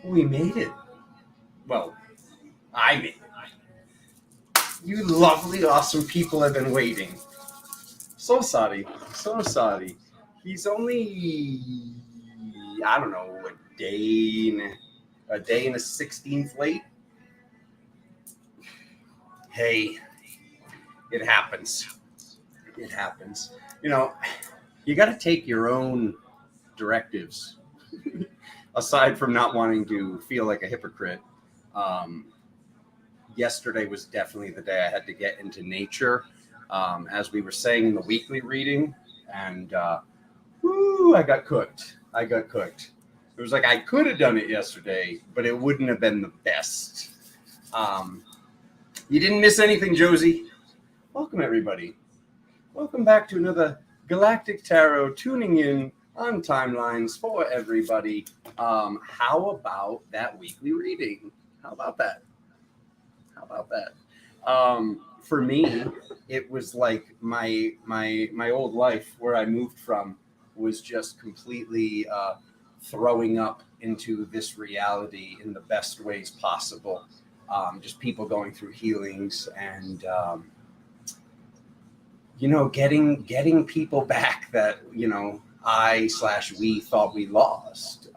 We made it. Well, I made it. You lovely, awesome people have been waiting. So sorry. So sorry. He's only, I don't know, a day and a 16th late. Hey, it happens. It happens. You know, you got to take your own directives. Aside from not wanting to feel like a hypocrite, yesterday was definitely the day I had to get into nature, as we were saying in the weekly reading, and I got cooked. It was like I could have done it yesterday, but it wouldn't have been the best. You didn't miss anything, Josie. Welcome, everybody. Welcome back to another Galactic Tarot, tuning in on timelines for everybody. How about that weekly reading? How about that? For me, it was like my old life where I moved from was just completely throwing up into this reality in the best ways possible. Just people going through healings and getting people back that we thought we lost.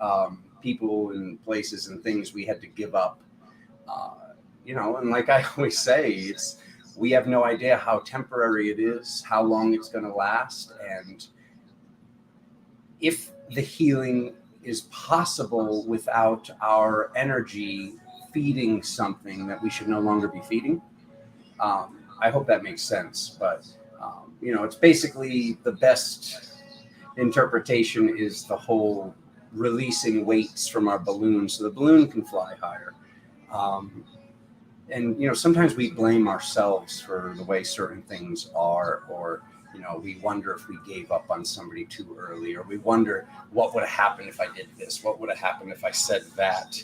People and places and things we had to give up. And like I always say, we have no idea how temporary it is, how long it's going to last, and if the healing is possible without our energy feeding something that we should no longer be feeding. I hope that makes sense, but it's basically the best interpretation is the whole releasing weights from our balloon so the balloon can fly higher. And sometimes we blame ourselves for the way certain things are, or we wonder if we gave up on somebody too early, or we wonder what would have happened if I did this, what would have happened if I said that.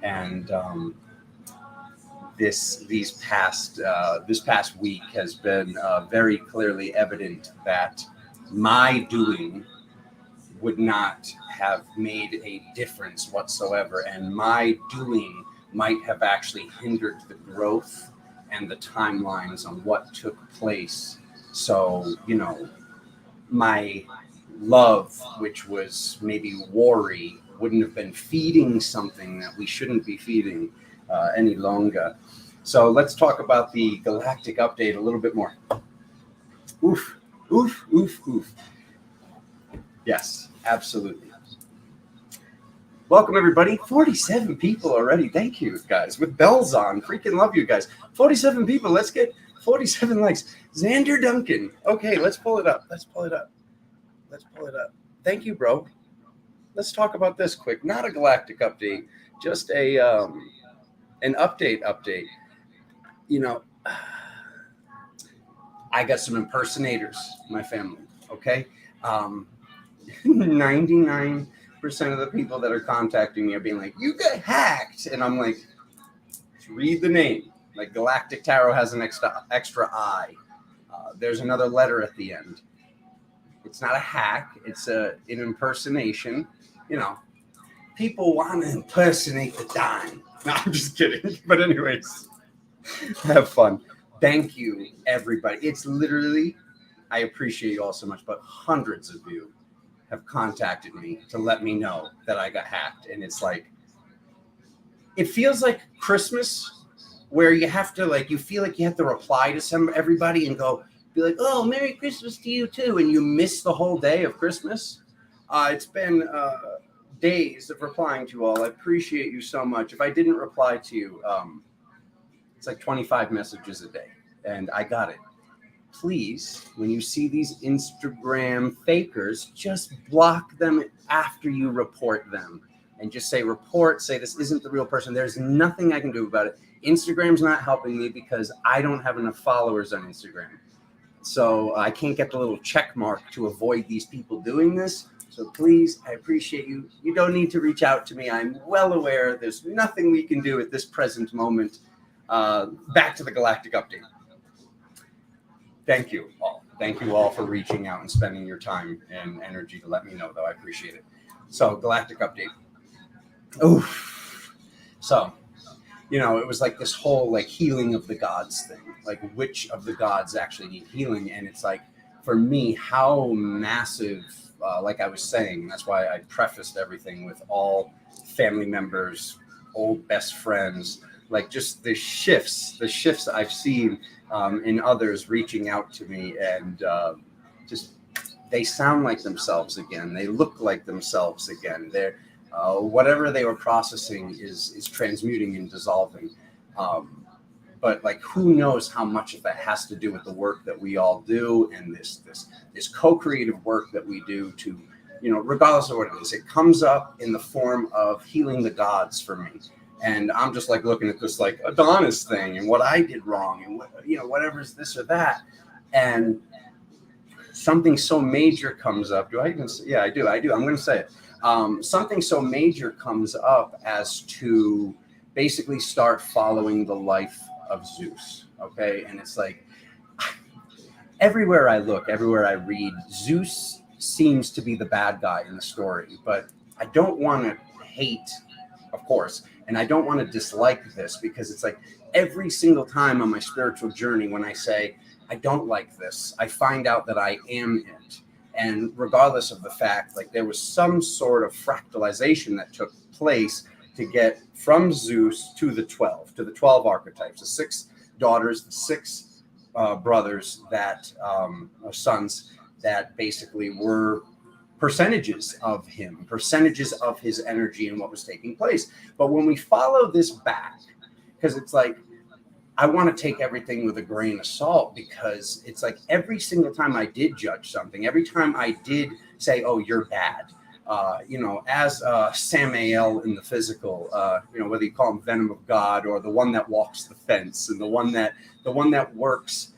And this past week has been very clearly evident that my doing would not have made a difference whatsoever, and my doing might have actually hindered the growth and the timelines on what took place. So, my love, which was maybe worry, wouldn't have been feeding something that we shouldn't be feeding any longer. So let's talk about the Galactic Update a little bit more. Oof, oof, oof, oof. Yes, absolutely. Welcome, everybody. 47 people already. Thank you, guys. With bells on. Freaking love you guys. 47 people. Let's get 47 likes. Xander Duncan. Okay, let's pull it up. Thank you, bro. Let's talk about this quick. Not a Galactic Update. Just an update. I got some impersonators in my family, okay? 99% of the people that are contacting me are being like, you got hacked. And I'm like, read the name. Like Galactic Tarot has an extra I. There's another letter at the end. It's not a hack. It's an impersonation. People want to impersonate the dime. No, I'm just kidding. But anyways, have fun. Thank you, everybody. It's literally, I appreciate you all so much, but hundreds of you have contacted me to let me know that I got hacked. And it's like, it feels like Christmas where you have to you feel like you have to reply to everybody and be like, oh, Merry Christmas to you too. And you miss the whole day of Christmas. It's been days of replying to you all. I appreciate you so much. If I didn't reply to you, it's like 25 messages a day, and I got it. Please, when you see these Instagram fakers, just block them after you report them and just say this isn't the real person. There's nothing I can do about it. Instagram's not helping me because I don't have enough followers on Instagram. So I can't get the little check mark to avoid these people doing this. So please, I appreciate you. You don't need to reach out to me. I'm well aware there's nothing we can do at this present moment. Back to the Galactic Update. Thank you all. Thank you all for reaching out and spending your time and energy to let me know, though. I appreciate it. So, Galactic Update. Oof. So, it was like this whole like healing of the gods thing, like which of the gods actually need healing. And it's like, for me, how massive, like I was saying, that's why I prefaced everything with all family members, old best friends, like just the shifts I've seen in others reaching out to me, and just they sound like themselves again. They look like themselves again. They're whatever they were processing is transmuting and dissolving. But like, who knows how much of that has to do with the work that we all do, and this co-creative work that we do to, regardless of what it is, it comes up in the form of healing the gods for me. And I'm just like looking at this like Adonis thing and what I did wrong and what, whatever's this or that. And something so major comes up. Do I even say? Yeah, I do. I'm going to say it. Something so major comes up as to basically start following the life of Zeus. Okay. And it's like, everywhere I look, everywhere I read, Zeus seems to be the bad guy in the story, but I don't want to hate, of course, and I don't want to dislike this, because it's like every single time on my spiritual journey, when I say, I don't like this, I find out that I am it. And regardless of the fact, like there was some sort of fractalization that took place to get from Zeus to the 12 archetypes, the 6 daughters, the 6 brothers that sons that basically were percentages of him, percentages of his energy and what was taking place. But when we follow this back, because it's like, I want to take everything with a grain of salt, because it's like every single time I did judge something, every time I did say, oh, you're bad, as Samael in the physical, whether you call him Venom of God or the one that walks the fence, and the one that works,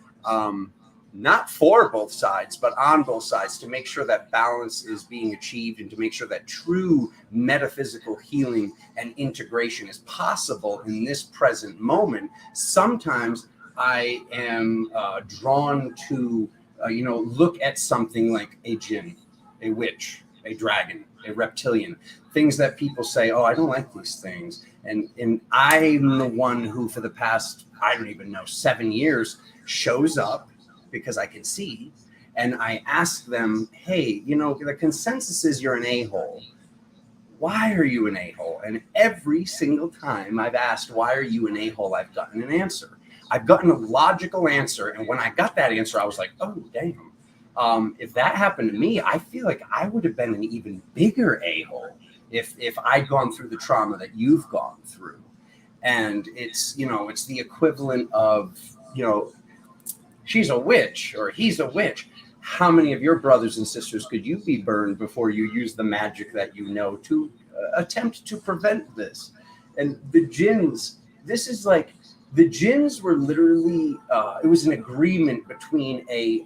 not for both sides, but on both sides, to make sure that balance is being achieved and to make sure that true metaphysical healing and integration is possible in this present moment. Sometimes I am drawn to, look at something like a jinn, a witch, a dragon, a reptilian, things that people say, oh, I don't like these things. And I'm the one who, for the past, I don't even know, 7 years, shows up because I can see, and I ask them, hey, the consensus is you're an a-hole. Why are you an a-hole? And every single time I've asked, why are you an a-hole, I've gotten an answer. I've gotten a logical answer. And when I got that answer, I was like, oh, damn. If that happened to me, I feel like I would have been an even bigger a-hole if I'd gone through the trauma that you've gone through. And it's, it's the equivalent of, she's a witch or he's a witch. How many of your brothers and sisters could you be burned before you use the magic that to attempt to prevent this? And the jinns, this is like, the jinns were literally, it was an agreement between a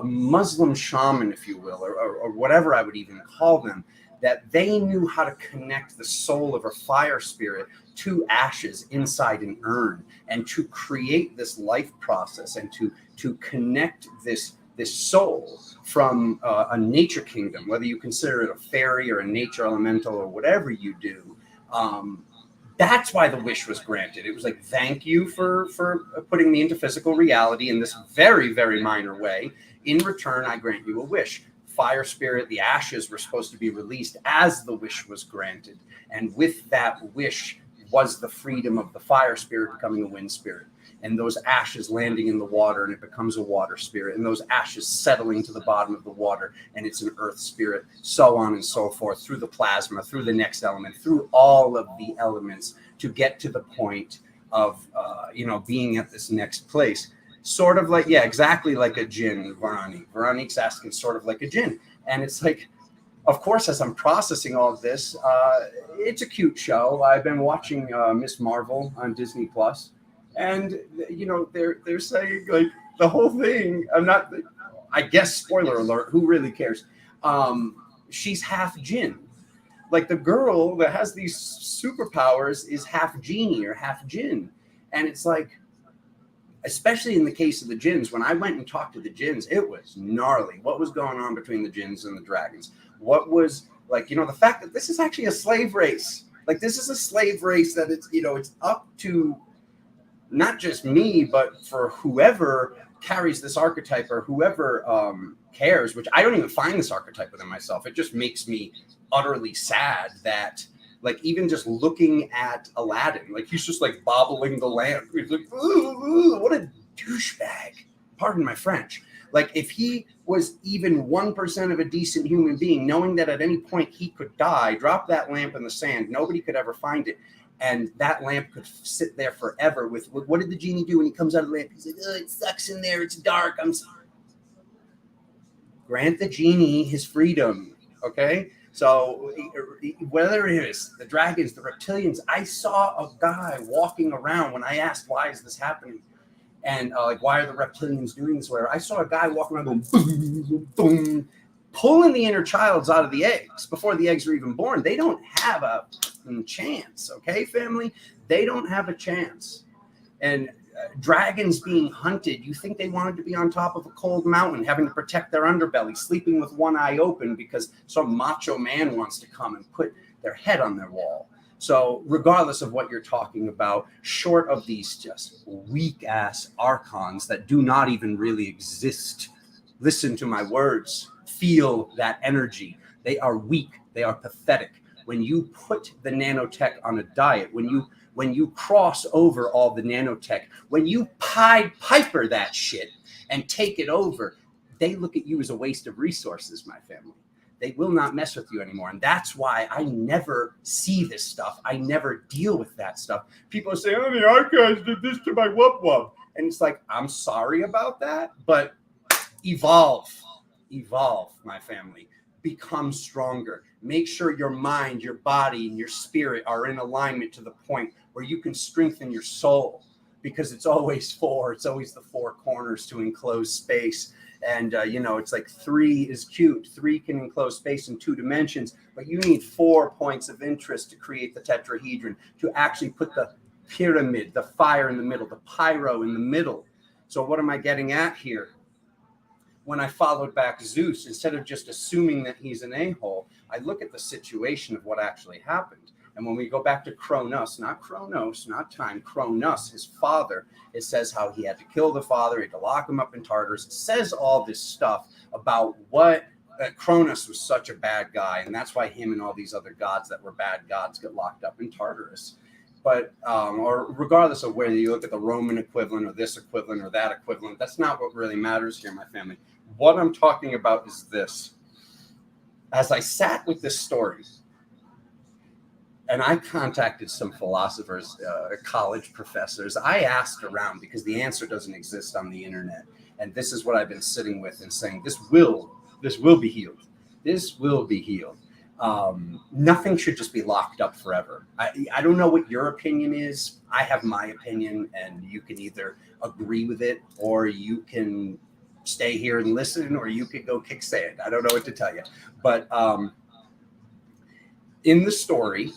Muslim shaman, if you will, or whatever I would even call them, that they knew how to connect the soul of a fire spirit to ashes inside an urn, and to create this life process, and to connect this soul from a nature kingdom, whether you consider it a fairy or a nature elemental or whatever you do. That's why the wish was granted. It was like, thank you for putting me into physical reality in this very, very minor way. In return, I grant you a wish. Fire spirit, the ashes were supposed to be released as the wish was granted. And with that wish was the freedom of the fire spirit becoming a wind spirit. And those ashes landing in the water, and it becomes a water spirit. And those ashes settling to the bottom of the water, and it's an earth spirit, so on and so forth, through the plasma, through the next element, through all of the elements, to get to the point of, being at this next place. Sort of like, yeah, exactly like a jinn, Veronique. Veronique's asking sort of like a jinn. And it's like, of course, as I'm processing all of this, it's a cute show. I've been watching Miss Marvel on Disney Plus, and they're saying like the whole thing. I guess, spoiler alert, who really cares? She's half jinn. Like the girl that has these superpowers is half genie or half jinn, and it's like, especially in the case of the jinns, when I went and talked to the jinns, it was gnarly. What was going on between the jinns and the dragons? What was, like, the fact that this is actually a slave race. Like, this is a slave race that it's, you know, it's up to not just me, but for whoever carries this archetype or whoever cares, which I don't even find this archetype within myself. It just makes me utterly sad that, like, even just looking at Aladdin, like, he's just like bobbling the lamp. He's like, ooh, what a douchebag. Pardon my French. Like, if he was even 1% of a decent human being, knowing that at any point he could die, drop that lamp in the sand, nobody could ever find it. And that lamp could sit there forever with, what did the genie do when he comes out of the lamp? He's like, oh, it sucks in there. It's dark. I'm sorry. Grant the genie his freedom. Okay. So whether it is the dragons, the reptilians, I saw a guy walking around when I asked, why is this happening? And like, why are the reptilians doing this? Whatever. I saw a guy walking around going, boom, boom, pulling the inner childs out of the eggs before the eggs are even born. They don't have a chance. Okay, family? They don't have a chance. And dragons being hunted, you think they wanted to be on top of a cold mountain, having to protect their underbelly, sleeping with one eye open because some macho man wants to come and put their head on their wall. So regardless of what you're talking about, short of these just weak-ass archons that do not even really exist, listen to my words, feel that energy. They are weak. They are pathetic. When you put the nanotech on a diet, when you cross over all the nanotech, when you Pied Piper that shit and take it over, they look at you as a waste of resources, my family. They will not mess with you anymore. And that's why I never see this stuff. I never deal with that stuff. People say, oh, the archives did this to my wub-wub. And it's like, I'm sorry about that, but evolve, my family. Become stronger. Make sure your mind, your body, and your spirit are in alignment to the point where you can strengthen your soul, because it's always the four corners to enclose space. And, you know, it's like 3 is cute. 3 can enclose space in 2 dimensions, but you need 4 points of interest to create the tetrahedron, to actually put the pyramid, the fire in the middle, the pyro in the middle. So what am I getting at here? When I followed back Zeus, instead of just assuming that he's an a-hole, I look at the situation of what actually happened. And when we go back to Kronos, not time, Kronos, his father, it says how he had to kill the father, he had to lock him up in Tartarus. It says all this stuff about what Kronos was such a bad guy, and that's why him and all these other gods that were bad gods got locked up in Tartarus. But, or regardless of whether you look at the Roman equivalent or this equivalent or that equivalent, that's not what really matters here, my family. What I'm talking about is this. As I sat with this story, and I contacted some philosophers, college professors. I asked around because the answer doesn't exist on the internet. And this is what I've been sitting with and saying, this will be healed. This will be healed. Nothing should just be locked up forever. I don't know what your opinion is. I have my opinion, and you can either agree with it or you can stay here and listen, or you could go kick sand. I don't know what to tell you. But in the story,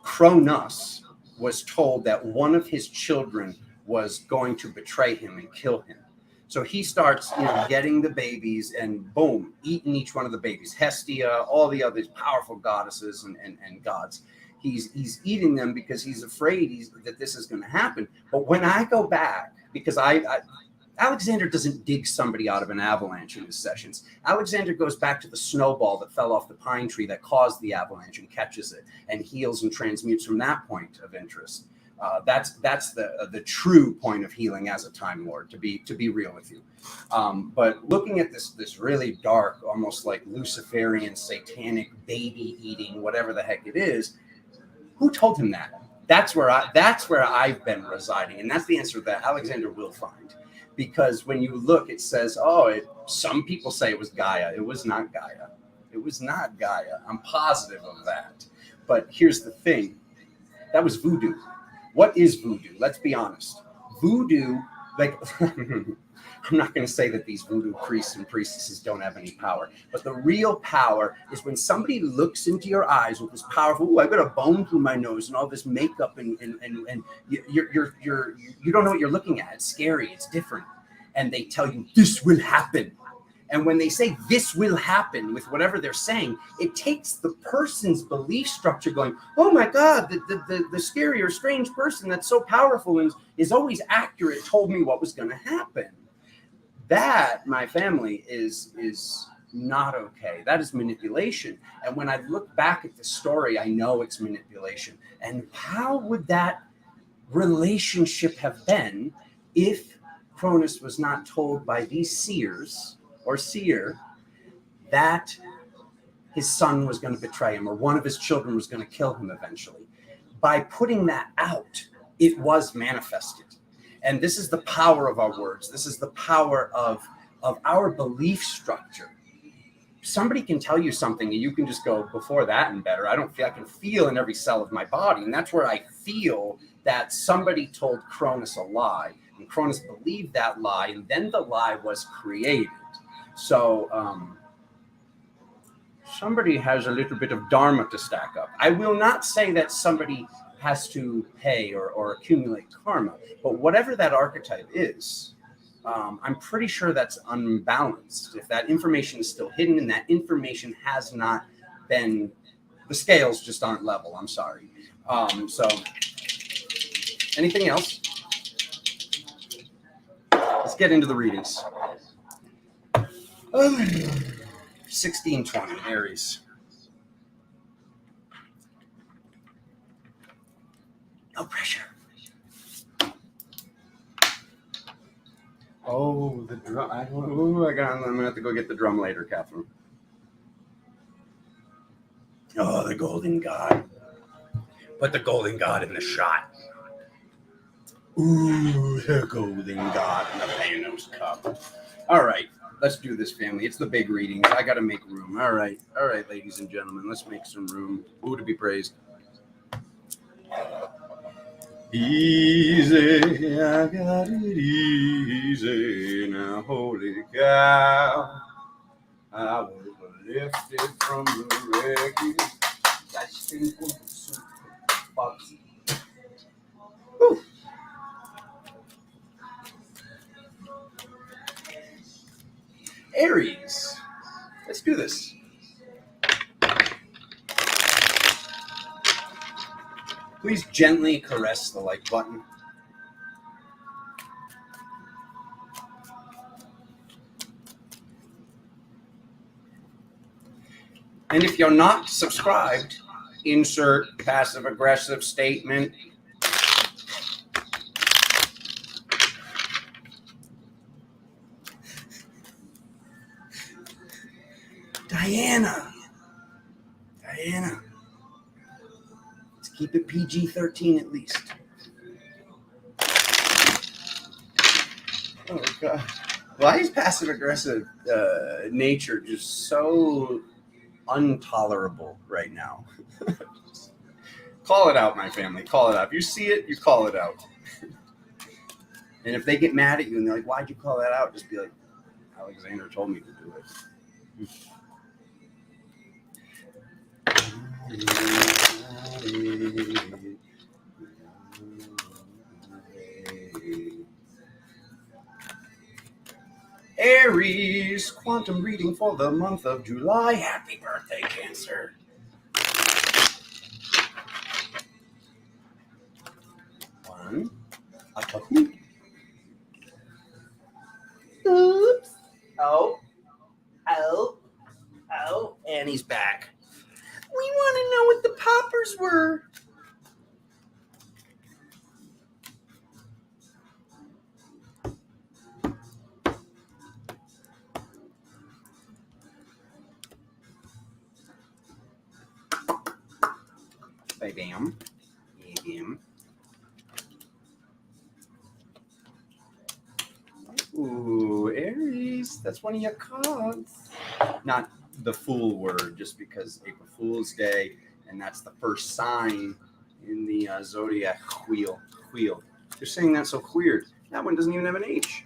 Kronos was told that one of his children was going to betray him and kill him. So he starts, getting the babies and boom, eating each one of the babies. Hestia, all the other powerful goddesses and gods. He's eating them because he's afraid that this is going to happen. But when I go back, because Alexander doesn't dig somebody out of an avalanche in his sessions. Alexander goes back to the snowball that fell off the pine tree that caused the avalanche and catches it and heals and transmutes from that point of interest. That's the true point of healing as a Time Lord, to be real with you. But looking at this really dark, almost like Luciferian, satanic, baby eating, whatever the heck it is, who told him that? That's where I've been residing, and that's the answer that Alexander will find. Because when you look, it says, some people say it was Gaia. It was not Gaia. It was not Gaia. I'm positive of that. But here's the thing. That was voodoo. What is voodoo? Let's be honest. Voodoo, like, I'm not going to say that these voodoo priests and priestesses don't have any power. But the real power is when somebody looks into your eyes with this powerful, I've got a bone through my nose and all this makeup and you don't know what you're looking at. It's scary. It's different. And they tell you this will happen. And when they say this will happen with whatever they're saying, it takes the person's belief structure going, oh my God, the scary or strange person that's so powerful and is always accurate told me what was going to happen. That, my family, is not okay. That is manipulation. And when I look back at the story, I know it's manipulation. And how would that relationship have been if Cronus was not told by these seers or seer that his son was going to betray him or one of his children was going to kill him eventually? By putting that out, it was manifested. And this is the power of our words. This is the power of our belief structure. Somebody can tell you something and you can just go, before that and better. I can feel in every cell of my body. And that's where I feel that somebody told Cronus a lie. And Cronus believed that lie, and then the lie was created. So somebody has a little bit of dharma to stack up. I will not say that somebody has to pay or accumulate karma, but whatever that archetype is, I'm pretty sure that's unbalanced. If that information is still hidden and that information has not been, the scales just aren't level. I'm sorry. So anything else? Let's get into the readings. 1620, Aries. No pressure. Oh, the drum. I'm going to have to go get the drum later, Catherine. Oh, the golden god. Put the golden god in the shot. Ooh, the golden god in the Panos cup. All right, let's do this, family. It's the big readings. I got to make room. All right, ladies and gentlemen, let's make some room. Ooh, to be praised. Easy, I got it easy now, holy cow. I was lifted from the wreckage. That's simple, boxy. Woo. Aries, let's do this. Please gently caress the like button. And if you're not subscribed, insert passive-aggressive statement. Diana. Let's keep it PG-13 at least. Oh, God. Why is passive-aggressive nature just so intolerable right now? Call it out, my family. Call it out. If you see it, you call it out. And if they get mad at you and they're like, why'd you call that out? Just be like, Alexander told me to do it. Aries, quantum reading for the month of July. Happy birthday, Cancer. One, a couple. Oops. Oh, and he's back. We want to know what the poppers were. Bam. Bam. Ooh, Aries, that's one of your cards. Not the Fool word, just because April Fool's Day, and that's the first sign in the Zodiac wheel. You're saying that so weird. That one doesn't even have an H.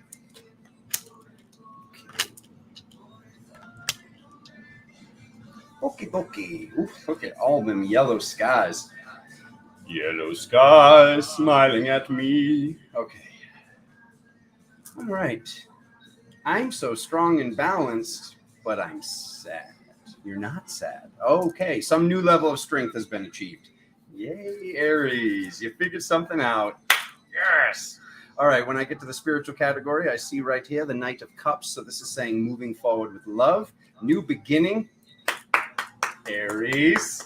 Okay. Oof, look at all them yellow skies. Yellow skies smiling at me. Okay. All right. I'm so strong and balanced, but I'm sad. You're not sad. Okay, some new level of strength has been achieved. Yay, Aries, you figured something out. Yes. All right, when I get to the spiritual category, I see right here the Knight of Cups. So this is saying moving forward with love, new beginning. Aries.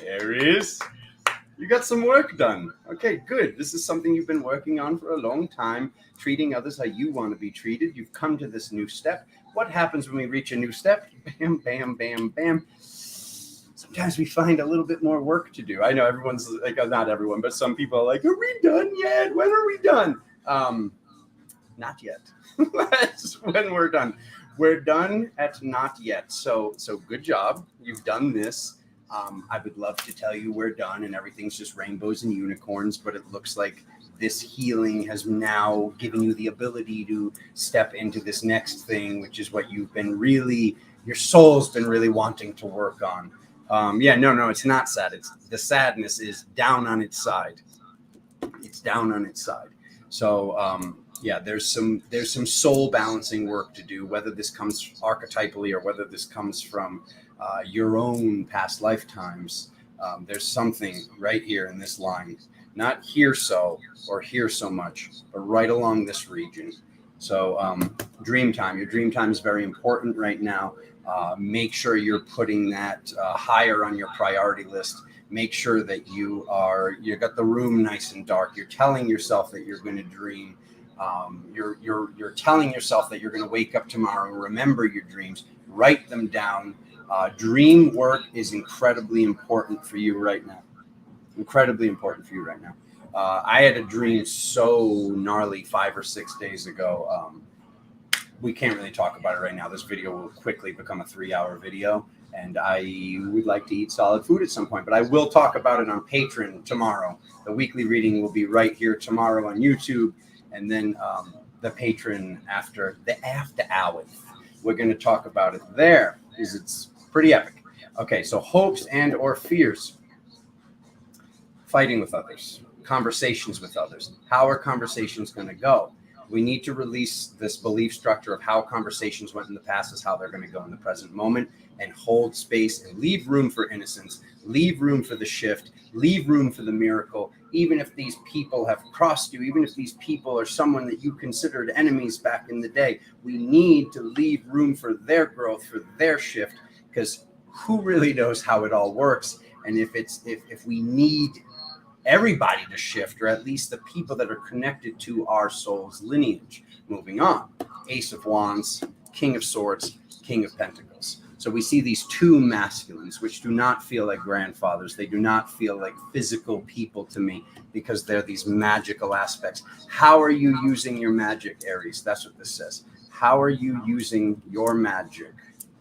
Aries. You got some work done. Okay, good. This is something you've been working on for a long time, treating others how you want to be treated. You've come to this new step. What happens when we reach a new step? Bam, bam, bam, bam. Sometimes we find a little bit more work to do. I know everyone's like, not everyone, but some people are like, are we done yet? When are we done? Not yet. That's when we're done. We're done at not yet. So good job. You've done this. I would love to tell you we're done and everything's just rainbows and unicorns, but it looks like this healing has now given you the ability to step into this next thing, which is what you've been really, your soul's been really wanting to work on. No, it's not sad. It's the sadness is down on its side. It's down on its side. So, there's some soul balancing work to do, whether this comes archetypally or whether this comes from your own past lifetimes. There's something right here in this line, not here so or here so much, but right along this region. So dream time, your dream time is very important right now. Make sure you're putting that higher on your priority list. Make sure that you got the room nice and dark. You're telling yourself that you're going to dream. You're telling yourself that you're going to wake up tomorrow and remember your dreams. Write them down. Dream work is incredibly important for you right now. Incredibly important for you right now. I had a dream so gnarly 5 or 6 days ago. We can't really talk about it right now. This video will quickly become a 3-hour video, and I would like to eat solid food at some point, but I will talk about it on Patreon tomorrow. The weekly reading will be right here tomorrow on YouTube, and then the Patreon after hours. We're going to talk about it there because it's pretty epic. Okay, so hopes and or fears. Fighting with others, conversations with others. How are conversations going to go? We need to release this belief structure of how conversations went in the past is how they're going to go in the present moment, and hold space and leave room for innocence, leave room for the shift, leave room for the miracle. Even if these people have crossed you, even if these people are someone that you considered enemies back in the day, we need to leave room for their growth, for their shift, because who really knows how it all works? And if we need everybody to shift, or at least the people that are connected to our soul's lineage. Moving on. Ace of Wands, King of Swords, King of Pentacles. So we see these two masculines, which do not feel like grandfathers. They do not feel like physical people to me because they're these magical aspects. How are you using your magic, Aries? That's what this says. How are you using your magic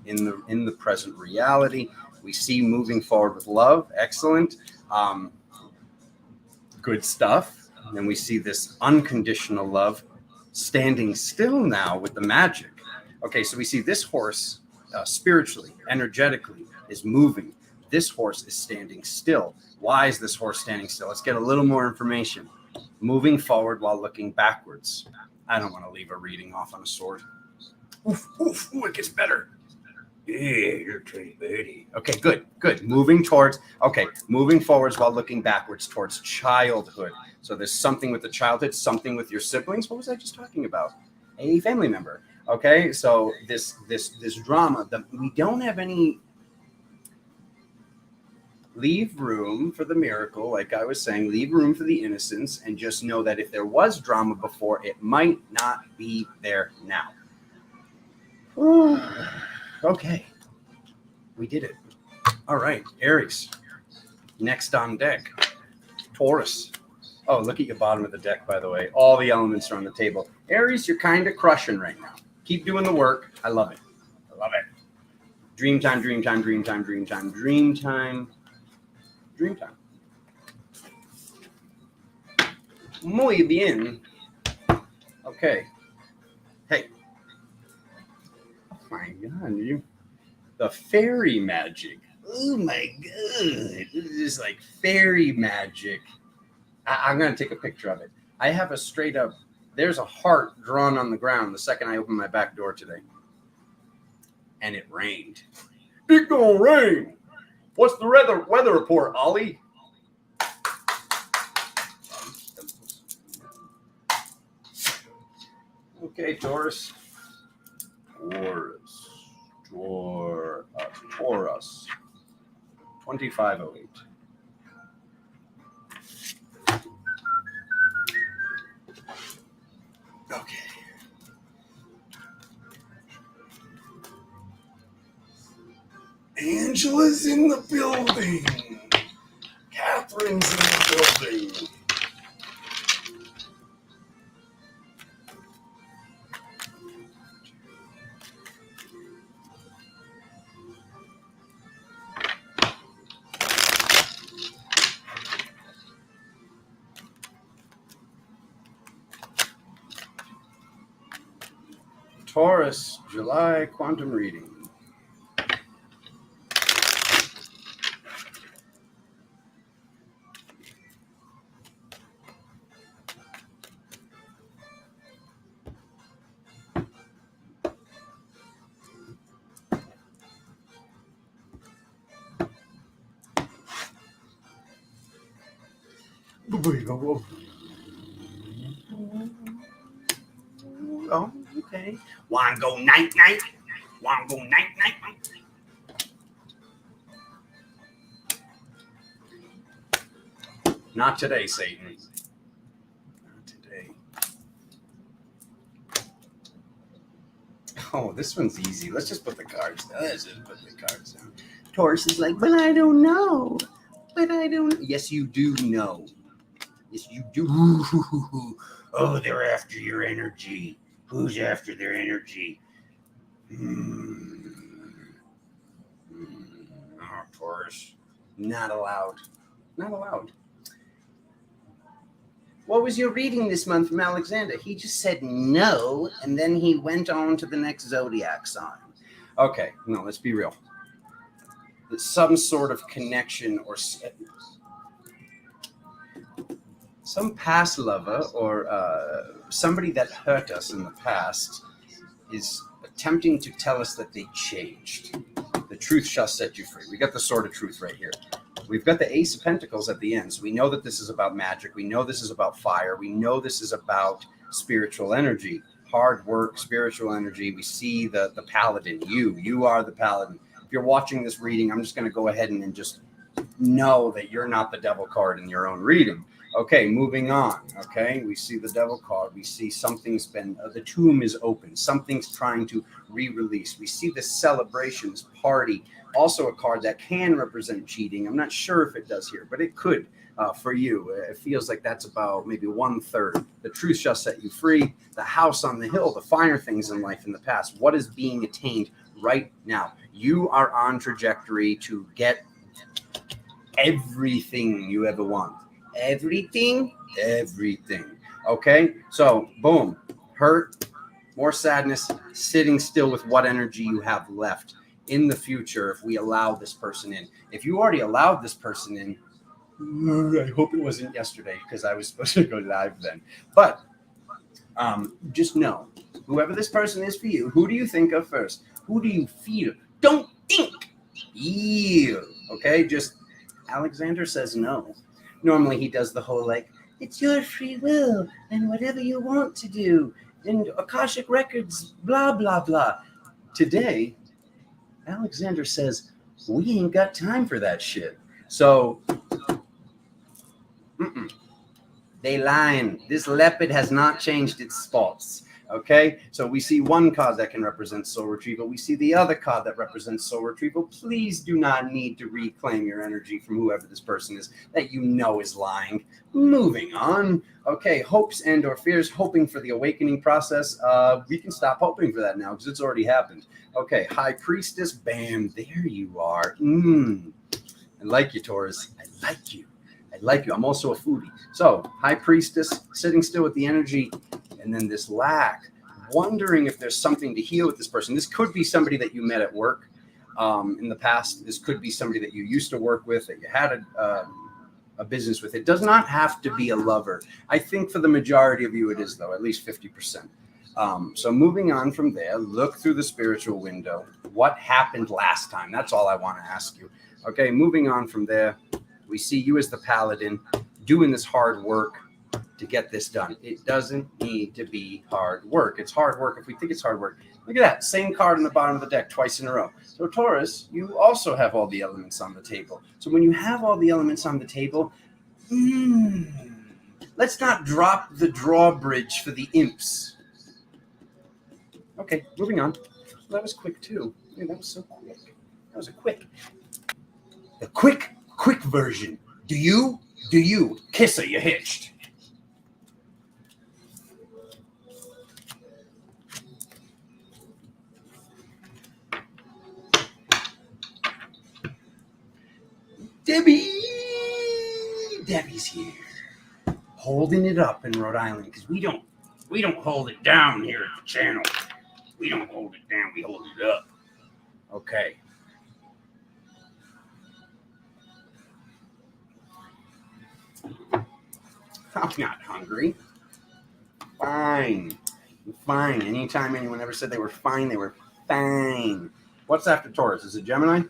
in the present reality? We see moving forward with love. Excellent. Good stuff. And then we see this unconditional love standing still now with the magic. Okay, so we see this horse spiritually, energetically is moving. This horse is standing still. Why is this horse standing still? Let's get a little more information. Moving forward while looking backwards. I don't want to leave a reading off on a sword. Oof, oof, ooh, it gets better. Yeah, you're pretty birdie. Okay, good. Moving forwards while looking backwards towards childhood. So there's something with the childhood, something with your siblings. What was I just talking about? A family member. Okay, so this drama that we don't have any. Leave room for the miracle, like I was saying. Leave room for the innocence, and just know that if there was drama before, it might not be there now. Okay, we did it. All right, Aries. Next on deck, Taurus. Oh, look at your bottom of the deck, by the way. All the elements are on the table. Aries, you're kind of crushing right now. Keep doing the work. I love it. I love it. Dream time, dream time, dream time, dream time, dream time, dream time. Muy bien. Okay. Hey. Oh my God, the fairy magic. Oh my God. This is like fairy magic. I'm going to take a picture of it. I have a straight up There's a heart drawn on the ground the second I opened my back door today. And it rained. It gonna rain. What's the weather report, Ollie? Okay, Taurus. Taurus. 2508. Okay. Angela's in the building. Catherine's in the building. Taurus, July quantum reading. Oh, okay. Wanna go night night? Wanna go night night? Not today, Satan. Not today. Oh, this one's easy. Let's just put the cards down. Taurus is like, but I don't know. Yes, you do know. Yes, you do. Oh, they're after your energy. Who's after their energy? Oh, Taurus. Not allowed. Not allowed. What was your reading this month from Alexander? He just said no, and then he went on to the next Zodiac sign. Okay, no, let's be real. There's some sort of connection or some past lover or somebody that hurt us in the past is attempting to tell us that they changed. The truth shall set you free. We got the sword of truth right here. We've got the Ace of Pentacles at the end. So we know that this is about magic. We know this is about fire. We know this is about spiritual energy, hard work, spiritual energy. We see the paladin. You are the paladin. If you're watching this reading, I'm just going to go ahead and just know that you're not the devil card in your own reading. Okay, moving on. Okay, we see the devil card. We see something's been, the tomb is open. Something's trying to re-release. We see the celebrations, party, also a card that can represent cheating. I'm not sure if it does here, but it could for you. It feels like that's about maybe 1/3. The truth shall set you free. The house on the hill, the finer things in life in the past. What is being attained right now? You are on trajectory to get everything you ever want. Everything. Okay, so boom, hurt, more sadness, sitting still with what energy you have left in the future if we allow this person in. If you already allowed this person in, I hope it wasn't yesterday because I was supposed to go live then. But just know, whoever this person is for you, who do you think of first? Who do you feel? Don't think. Feel. Okay, just Alexander says no. Normally he does the whole like, it's your free will and whatever you want to do and Akashic Records, blah, blah, blah. Today, Alexander says, we ain't got time for that shit. So, they lying. This leopard has not changed its spots. Okay, so we see one card that can represent soul retrieval. We see the other card that represents soul retrieval. Please do not need to reclaim your energy from whoever this person is that you know is lying. Moving on. Okay, hopes and or fears, hoping for the awakening process. We can stop hoping for that now because it's already happened. Okay, High Priestess, bam, there you are. I like you, Taurus. I like you. I'm also a foodie. So, High Priestess, sitting still with the energy. And then this lack, wondering if there's something to heal with this person. This could be somebody that you met at work in the past. This could be somebody that you used to work with, that you had a a business with. It does not have to be a lover. I think for the majority of you it is, though, at least 50%. So moving on from there, look through the spiritual window. What happened last time? That's all I want to ask you. Okay, moving on from there, we see you as the paladin doing this hard work to get this done. It doesn't need to be hard work. It's hard work if we think it's hard work. Look at that, same card in the bottom of the deck twice in a row. So Taurus, you also have all the elements on the table. So when you have all the elements on the table, let's not drop the drawbridge for the imps. Okay, moving on. Well, that was quick too. Yeah, that was so quick. That was a quick. The quick version. Do you? Kisser, you hitched. Debbie's here, holding it up in Rhode Island, because we don't hold it down here at the channel. We don't hold it down, we hold it up. Okay. I'm not hungry. Fine. Fine. Anytime anyone ever said they were fine, they were fine. What's after Taurus? Is it Gemini?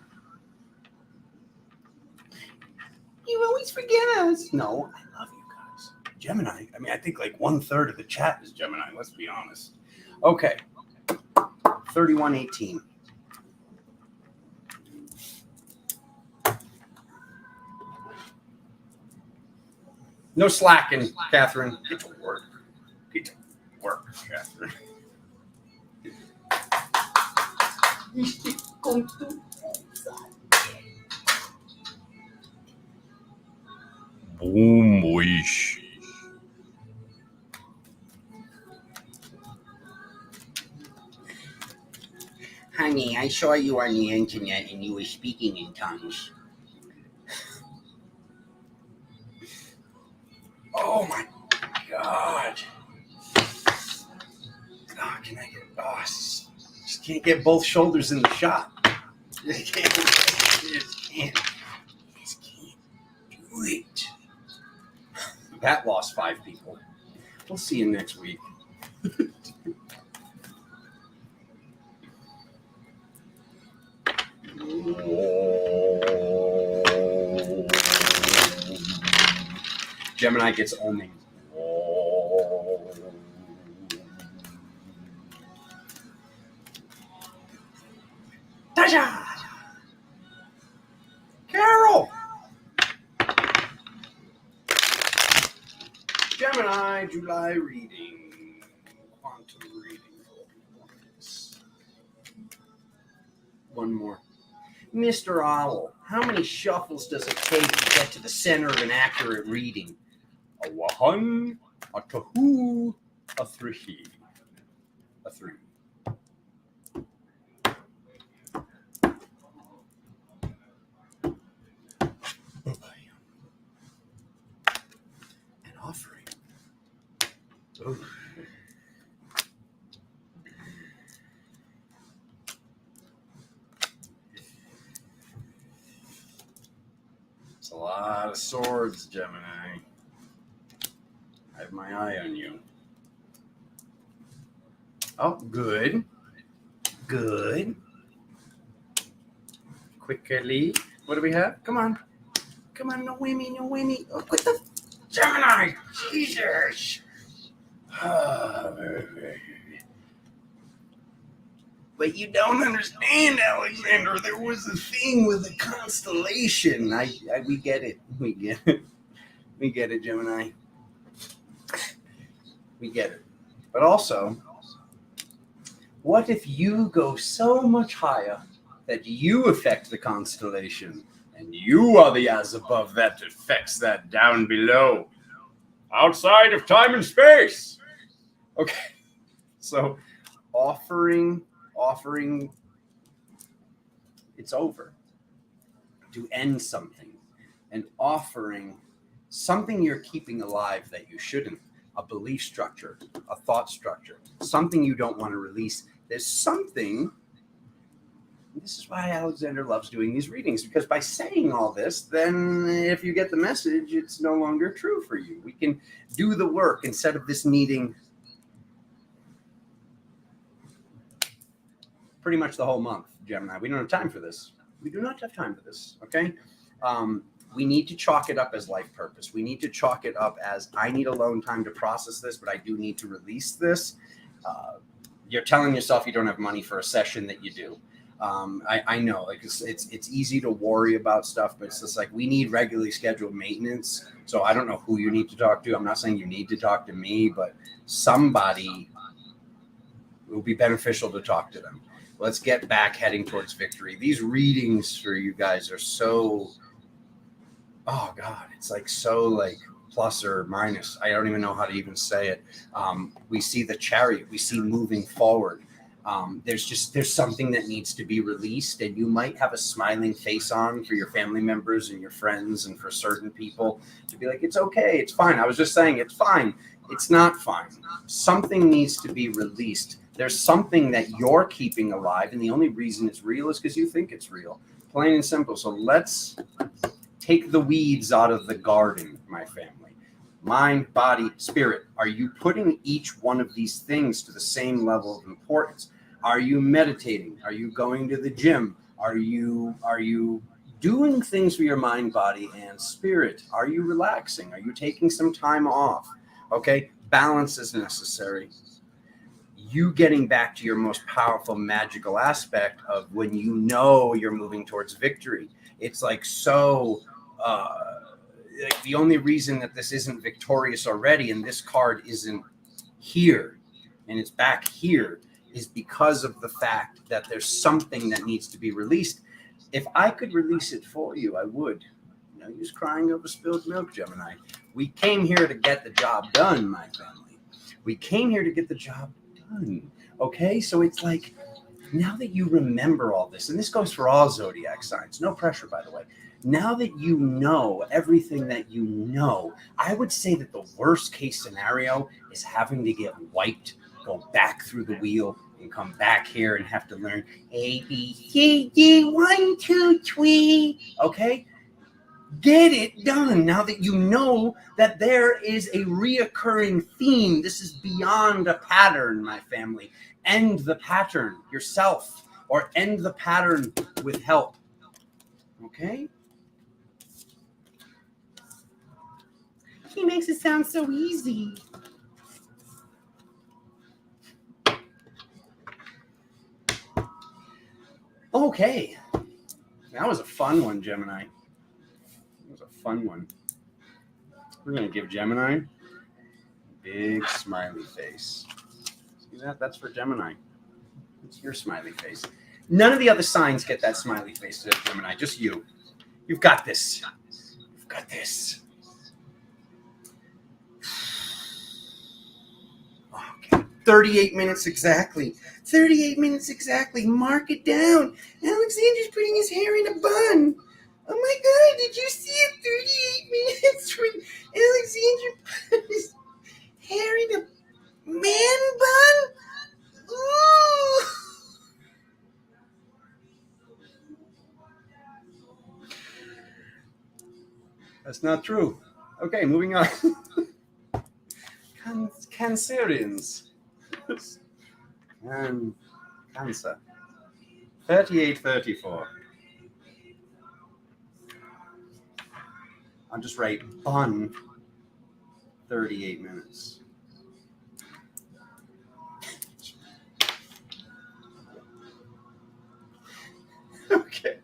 You always forget us. No, I love you guys. Gemini. I mean, I think like 1/3 of the chat is Gemini. Let's be honest. Okay. 3118. No slacking, Catherine. Get to work. Get to work, Catherine. Boom, wish. Honey, I saw you on the internet and you were speaking in tongues. Oh my God. Oh, can I get, just can't get both shoulders in the shot. Just can't do it. That lost 5 people. We'll see you next week. Gemini gets oming. Tasha! Carol! Gemini, July reading. Quantum reading. One more. Mr. Owl, how many shuffles does it take to get to the center of an accurate reading? A 1, a 2, a 3. A 3. An offering. Ooh. It's a lot of swords, Gemini. I have my eye on you. Oh, good. Good. Quickly. What do we have? Come on. Come on, no whammy, no whammy. Oh, what the? Gemini! Jesus! But you don't understand, Alexander. There was a thing with a constellation. We get it. We get it. We get it, Gemini. We get it. But also, what if you go so much higher that you affect the constellation and you are the as above that affects that down below, outside of time and space? Okay. So offering, it's over. To end something. And offering something you're keeping alive that you shouldn't. A belief structure, a thought structure, something you don't want to release. There's something This is why Alexander loves doing these readings, because by saying all this, then if you get the message, it's no longer true for you. We can do the work instead of this needing pretty much the whole month, Gemini. We don't have time for this. We do not have time for this, okay? We need to chalk it up as life purpose. We need to chalk it up as, I need alone time to process this, but I do need to release this. You're telling yourself you don't have money for a session that you do. I know, like it's easy to worry about stuff, but it's just like we need regularly scheduled maintenance. So I don't know who you need to talk to. I'm not saying you need to talk to me, but somebody it will be beneficial to talk to them. Let's get back heading towards victory. These readings for you guys are so, oh God, it's like so like plus or minus. I don't even know how to even say it. We see the Chariot. We see moving forward. There's something that needs to be released, and you might have a smiling face on for your family members and your friends and for certain people to be like, it's okay, it's fine. I was just saying it's fine. It's not fine. Something needs to be released. There's something that you're keeping alive, and the only reason it's real is because you think it's real. Plain and simple. So let's take the weeds out of the garden, my family. Mind, body, spirit. Are you putting each one of these things to the same level of importance? Are you meditating? Are you going to the gym? Are you doing things for your mind, body, and spirit? Are you relaxing? Are you taking some time off? Okay, balance is necessary. You getting back to your most powerful magical aspect of when you know you're moving towards victory. It's like so like the only reason that this isn't victorious already and this card isn't here and it's back here is because of the fact that there's something that needs to be released. If I could release it for you, I would. No use crying over spilled milk, Gemini. We came here to get the job done, my family. We came here to get the job done. Okay, so it's like now that you remember all this, and this goes for all zodiac signs, no pressure, by the way. Now that you know everything that you know, I would say that the worst case scenario is having to get wiped, go back through the wheel, and come back here and have to learn A, B, C, D, 1, 2, 3. Okay? Get it done now that you know that there is a reoccurring theme. This is beyond a pattern, my family. End the pattern yourself or end the pattern with help. Okay? He makes it sound so easy. Okay. That was a fun one, Gemini. That was a fun one. We're going to give Gemini a big smiley face. See that? That's for Gemini. It's your smiley face. None of the other signs get that smiley face, Gemini. Just you. You've got this. You've got this. Okay. 38 minutes exactly. 38 minutes exactly. Mark it down. Alexander's putting his hair in a bun. Oh my God, did you see it? 38 minutes when Alexander put his hair in a man bun? Ooh. That's not true. Okay, moving on. Cancerians. And Cancer. 38-34. I'll just write bun 38 minutes. Okay.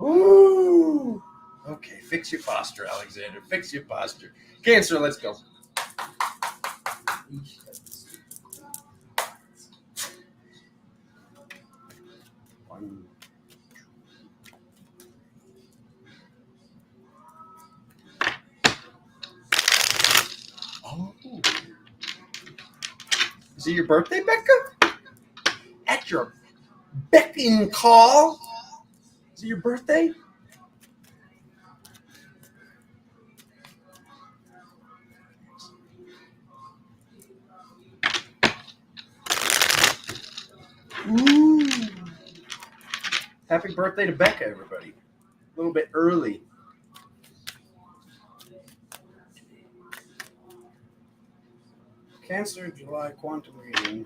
Ooh. Okay, fix your posture, Alexander. Fix your posture. Cancer, let's go. Oh. Is it your birthday, Becca? At your beck and call? Is it your birthday? Ooh. Happy birthday to Becca, everybody. A little bit early. Cancer, July, quantum reading.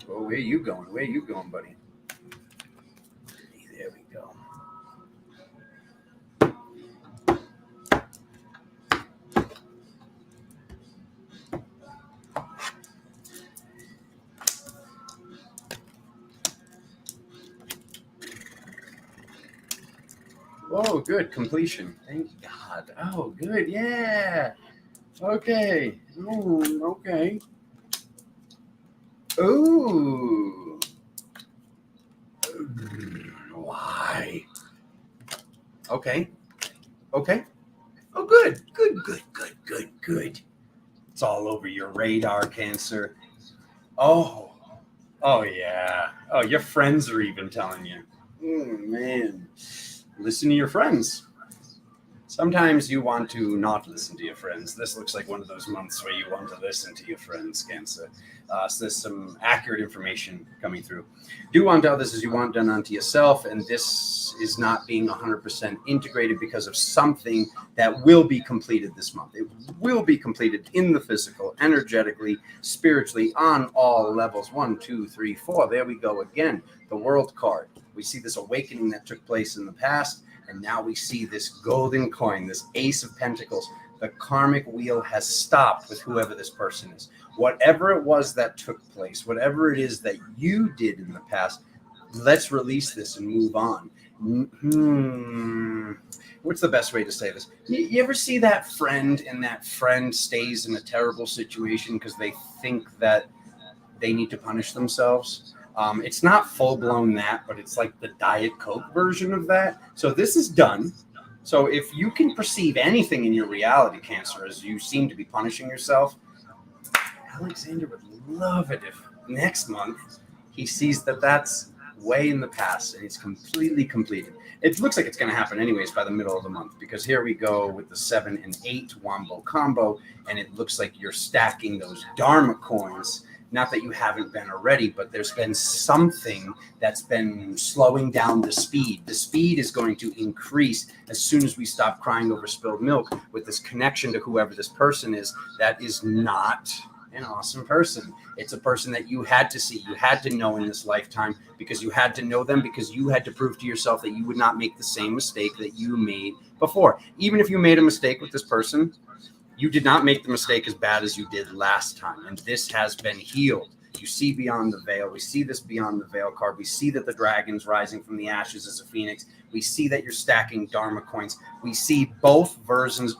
Oh, where you going? Where you going, buddy? There we go. Oh, good. Completion. Thank God. Oh, good. Yeah. Okay. Ooh, okay. Ooh. Why? Okay. Okay. Oh, good. Good, good, good, good, good. It's all over your radar, Cancer. Oh. Oh, yeah. Oh, your friends are even telling you. Man. Listen to your friends. Sometimes you want to not listen to your friends. This looks like one of those months where you want to listen to your friends, Cancer. So there's some accurate information coming through. Do unto others as you want done unto yourself, and this is not being 100% integrated because of something that will be completed this month. It will be completed in the physical, energetically, spiritually, on all levels. 1, 2, 3, 4. There we go again. The World card. We see this awakening that took place in the past. And now we see this golden coin, this Ace of Pentacles. The karmic wheel has stopped with whoever this person is. Whatever it was that took place, whatever it is that you did in the past, let's release this and move on. What's the best way to say this? You ever see that friend and that friend stays in a terrible situation because they think that they need to punish themselves? It's not full-blown that, but it's like the Diet Coke version of that. So this is done. So if you can perceive anything in your reality, Cancer, as you seem to be punishing yourself, Alexander would love it if next month he sees that that's way in the past and it's completely completed. It looks like it's going to happen anyways by the middle of the month, because here we go with the 7 and 8 Wombo combo, and it looks like you're stacking those Dharma coins. Not that you haven't been already, but there's been something that's been slowing down the speed. The speed is going to increase as soon as we stop crying over spilled milk with this connection to whoever this person is. That is not an awesome person. It's a person that you had to see, you had to know in this lifetime, because you had to know them, because you had to prove to yourself that you would not make the same mistake that you made before. Even if you made a mistake with this person, you did not make the mistake as bad as you did last time, and this has been healed. You see beyond the veil. We see this beyond the veil card. We see that the dragon's rising from the ashes as a phoenix. We see that you're stacking Dharma coins. We see both versions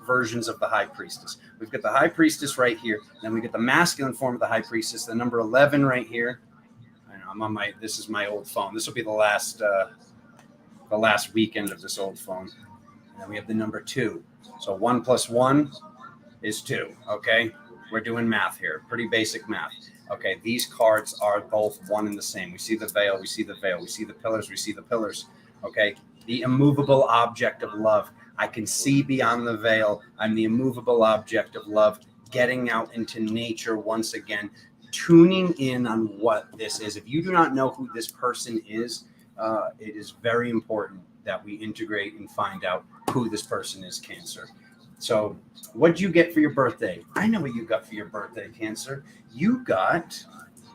of the High Priestess. We've got the High Priestess right here. Then we get the masculine form of the High Priestess, the number 11 right here. I know I'm on this is my old phone. This will be the last weekend of this old phone. And then we have the number 2. So 1 plus 1 is 2. Okay, we're doing math here, pretty basic math. Okay, these cards are both one and the same. We see the veil, we see the veil, we see the pillars, we see the pillars. Okay, the immovable object of love. I can see beyond the veil. I'm the immovable object of love, getting out into nature once again, tuning in on what this is. If you do not know who this person is, it is very important that we integrate and find out who this person is, Cancer. So what'd you get for your birthday? I know what you got for your birthday, Cancer. You got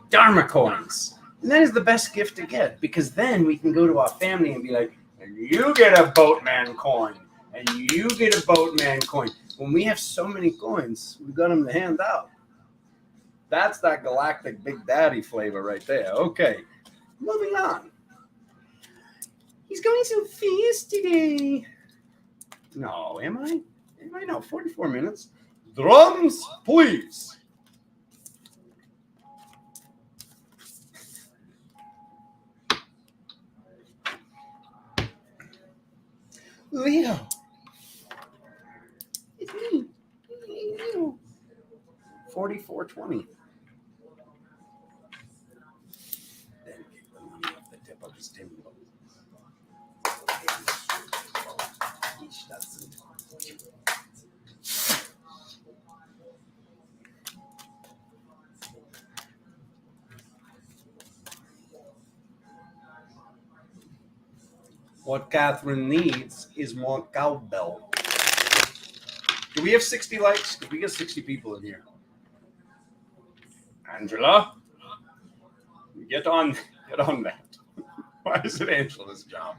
Dharma coins. And that is the best gift to get, because then we can go to our family and be like, and you get a boatman coin, and you get a boatman coin. When we have so many coins, we got them to hand out. That's that Galactic Big Daddy flavor right there. Okay, moving on. He's going so fast today. No, am I? I know, 44 minutes. Drums, please. Leo. It's me. Leo. 44:20. Then kick the money off the tip of his timber. Each doesn't. What Catherine needs is more cowbell. Do we have 60 likes? Because we got 60 people in here. Angela, get on that. Why is it Angela's job?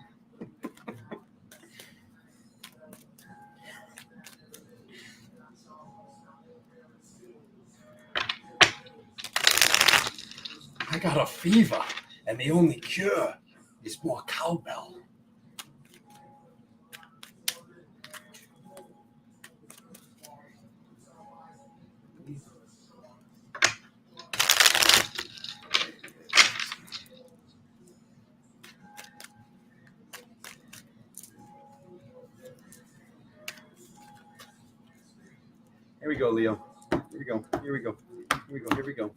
I got a fever, and the only cure is more cowbell. Here we go, Leo. Here we go. Here we go. Here we go. Here we go.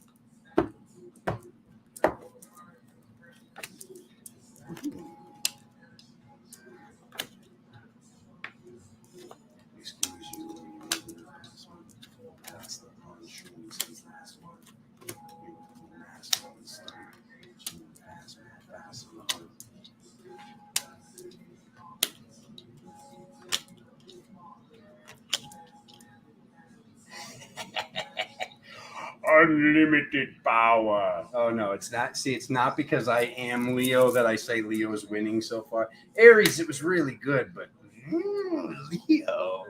Unlimited power. Oh no, it's not. See, it's not because I am Leo that I say Leo is winning so far. Aries, it was really good, but Leo,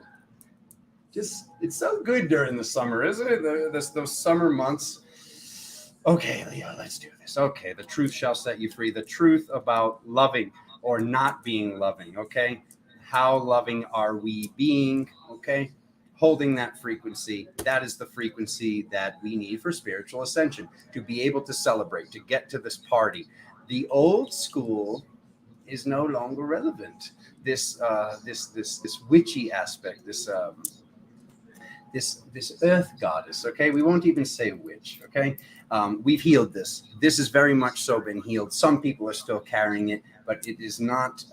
just it's so good during the summer, isn't it? Those summer months. Okay, Leo, let's do this. Okay, the truth shall set you free. The truth about loving or not being loving. Okay, how loving are we being? Okay. Holding that frequency, that is the frequency that we need for spiritual ascension, to be able to celebrate, to get to this party. The old school is no longer relevant. This witchy aspect, this earth goddess, okay? We won't even say witch, okay? We've healed this. This has very much so been healed. Some people are still carrying it, but it is not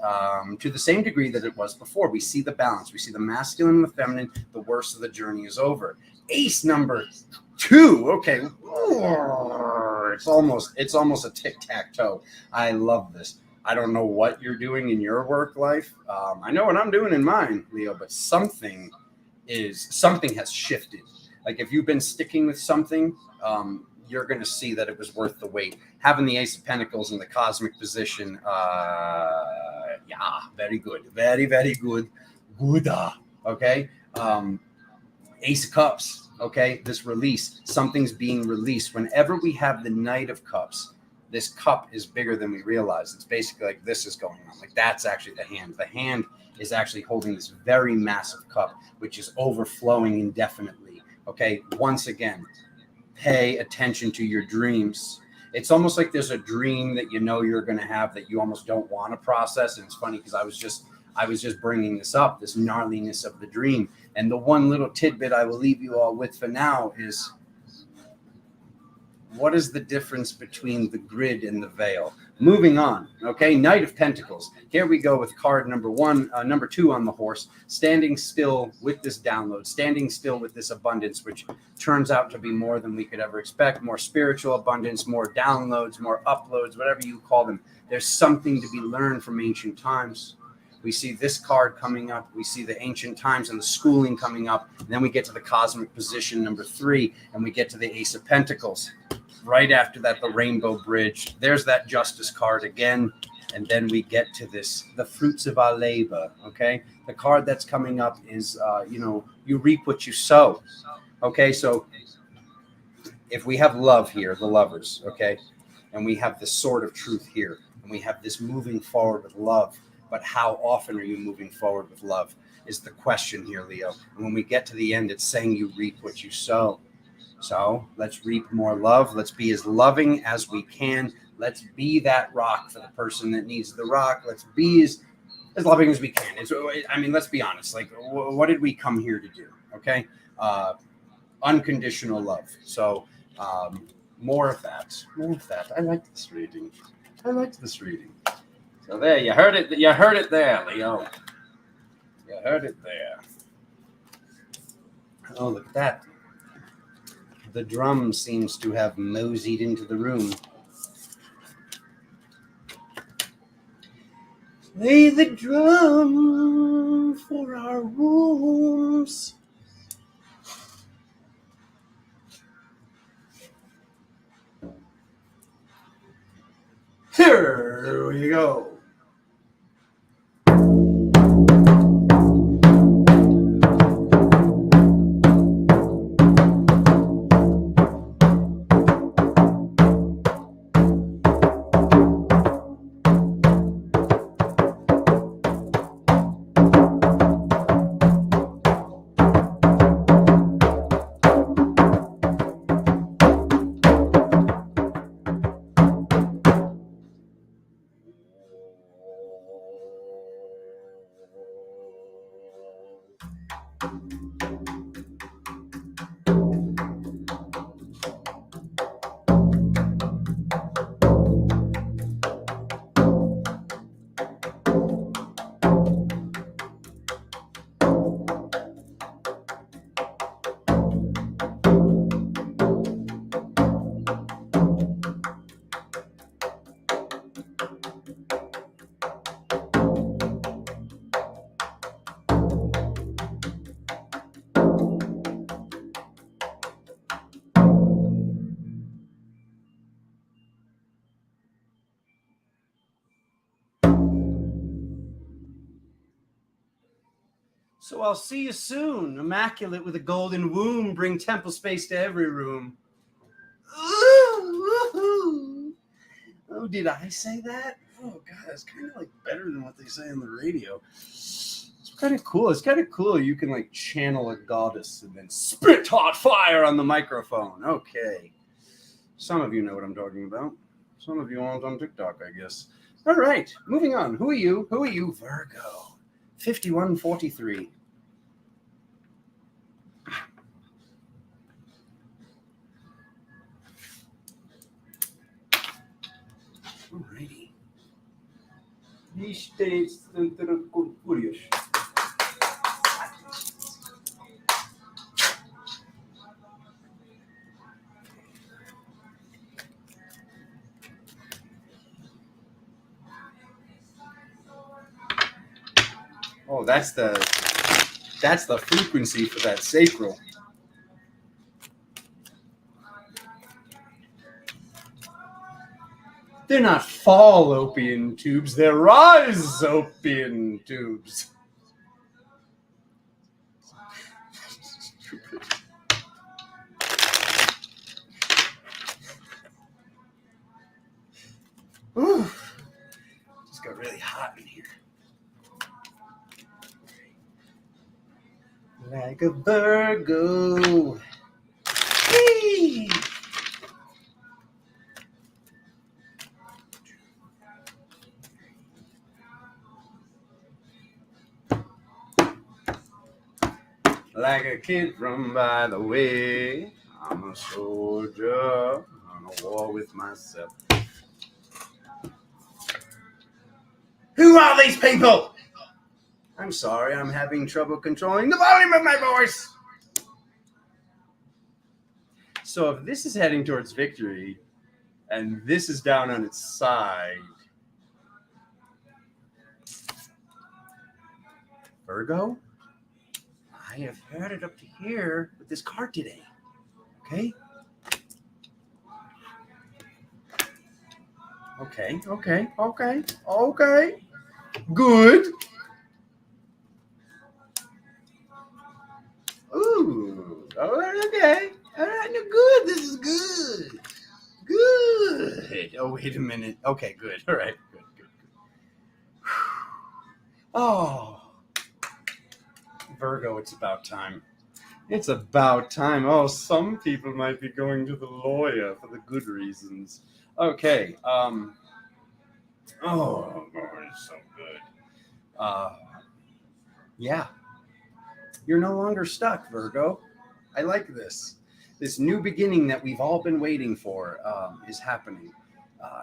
to the same degree that it was before. We see the balance. We see the masculine and the feminine. The worst of the journey is over. Ace number 2. Okay. It's almost a tic-tac-toe. I love this. I don't know what you're doing in your work life. I know what I'm doing in mine, Leo, but something has shifted. Like if you've been sticking with something, you're going to see that it was worth the wait. Having the Ace of Pentacles in the cosmic position, very good. Very, very good. Good. Okay. Ace of Cups. Okay. This release, something's being released. Whenever we have the Knight of Cups, this cup is bigger than we realize. It's basically like this is going on. Like that's actually the hand. The hand is actually holding this very massive cup, which is overflowing indefinitely. Okay. Once again, pay attention to your dreams. It's almost like there's a dream that you know you're going to have that you almost don't want to process. And it's funny because I was just bringing this up, this gnarliness of the dream. And the one little tidbit I will leave you all with for now is, what is the difference between the grid and the veil? Moving on. Okay. Knight of Pentacles. Here we go with card number 2 on the horse, standing still with this download, standing still with this abundance, which turns out to be more than we could ever expect. More spiritual abundance, more downloads, more uploads, whatever you call them. There's something to be learned from ancient times. We see this card coming up. We see the ancient times and the schooling coming up. And then we get to the cosmic position number 3, and we get to the Ace of Pentacles. Right after that, the Rainbow Bridge. There's that Justice card again. And then we get to this, the fruits of our labor. Okay. The card that's coming up is, you reap what you sow. Okay. So if we have love here, the lovers, okay, and we have the sword of truth here, and we have this moving forward with love, but how often are you moving forward with love is the question here, Leo. And when we get to the end, it's saying you reap what you sow. So let's reap more love. Let's be as loving as we can. Let's be that rock for the person that needs the rock. Let's be as loving as we can. Let's be honest. Like, what did we come here to do? Okay. Unconditional love. So more of that. I like this reading. So there, you heard it. You heard it there, Leo. You heard it there. Oh, look at that. The drum seems to have moseyed into the room. Play the drum for our wombs. Here we go. So I'll see you soon, immaculate with a golden womb, bring temple space to every room. Ooh, oh, did I say that? Oh, God, it's kind of like better than what they say on the radio. It's kind of cool. It's kind of cool. You can like channel a goddess and then spit hot fire on the microphone. Okay. Some of you know what I'm talking about. Some of you aren't on TikTok, I guess. All right, moving on. Who are you? Who are you? Virgo. 5143. Alrighty. These states entre Aquarius. Oh, that's the frequency for that sacral. They're not fallopian tubes, they're rhizopian tubes. Ooh, just got really hot in here. Like a Virgo. Whee! Like a kid from by the way, I'm a soldier on a war with myself. Who are these people? I'm sorry, I'm having trouble controlling the volume of my voice. So if this is heading towards victory, and this is down on its side, Virgo, I have heard it up to here with this card today. Okay? Okay. Good. Ooh. Okay. All right. No, good. This is good. Good. Oh, wait a minute. Okay, good. All right. Good. Oh. Virgo, it's about time. It's about time. Oh, some people might be going to the lawyer for the good reasons. Okay. Oh, it's so good. Yeah. You're no longer stuck, Virgo. I like this. This new beginning that we've all been waiting for is happening.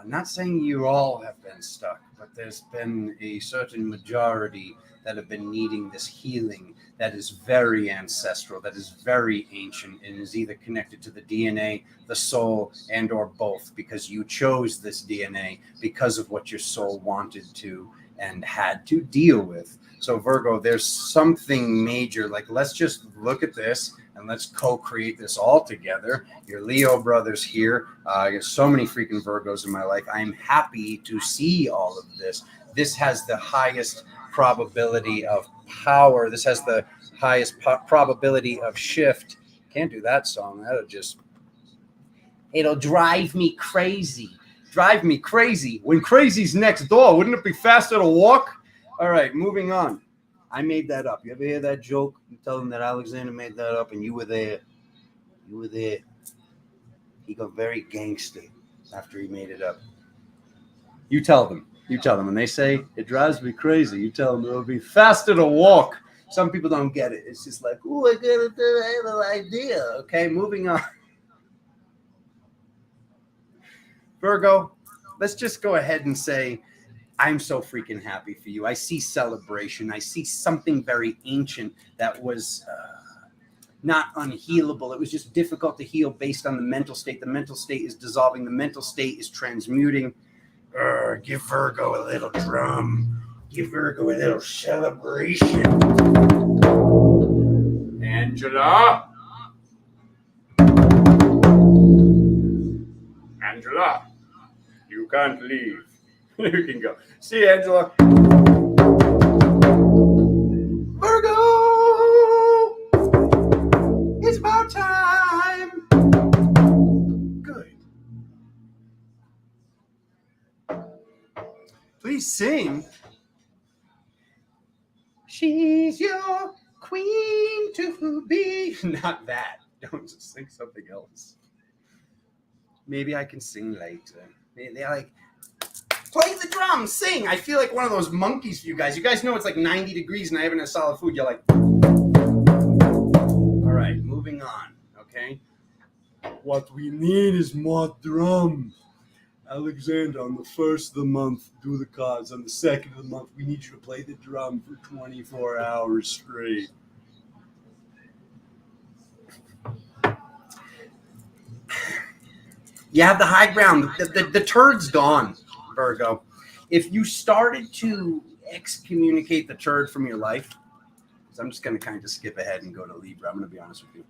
Not saying you all have been stuck, but there's been a certain majority that have been needing this healing that is very ancestral, that is very ancient, and is either connected to the DNA, the soul, and or both, because you chose this DNA because of what your soul wanted to. and had to deal with. So Virgo, there's something major. Like, let's just look at this and let's co-create this all together. Your Leo brothers here. I got so many freaking Virgos in my life. I'm happy to see all of this. This has the highest probability of power. This has the highest probability of shift. Can't do that song. It'll drive me crazy. Drive me crazy. When crazy's next door, wouldn't it be faster to walk? All right, moving on. I made that up. You ever hear that joke? You tell them that Alexander made that up and you were there. You were there. He got very gangster after he made it up. You tell them. You tell them. When they say, it drives me crazy, you tell them it'll be faster to walk. Some people don't get it. It's just like, oh, I have an idea. Okay, moving on. Virgo, let's just go ahead and say, I'm so freaking happy for you. I see celebration. I see something very ancient that was not unhealable. It was just difficult to heal based on the mental state. The mental state is dissolving. The mental state is transmuting. Give Virgo a little drum. Give Virgo a little celebration. Angela? Angela, you can't leave. You can go. See, Angela. Virgo, it's about time. Good. Please sing. She's your queen to be. Not that. Don't just sing something else. Maybe I can sing later. They're like, play the drums, sing. I feel like one of those monkeys for you guys. You guys know it's like 90 degrees and I haven't had solid food. You're like, all right, moving on, okay? What we need is more drums. Alexander, on the first of the month, do the cards. On the second of the month, we need you to play the drum for 24 hours straight. You have the high ground. The turd's gone, Virgo. If you started to excommunicate the turd from your life, because I'm just going to kind of skip ahead and go to Libra. I'm going to be honest with you.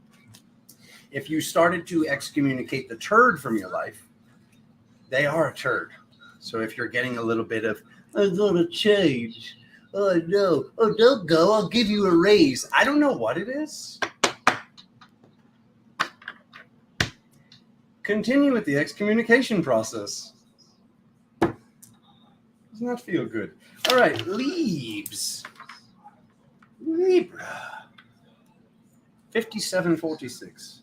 If you started to excommunicate the turd from your life, they are a turd. So if you're getting a little bit of, I'm going to change. Oh, no. Oh, don't go. I'll give you a raise. I don't know what it is. Continue with the excommunication process. Doesn't that feel good? All right, Libra. 5746.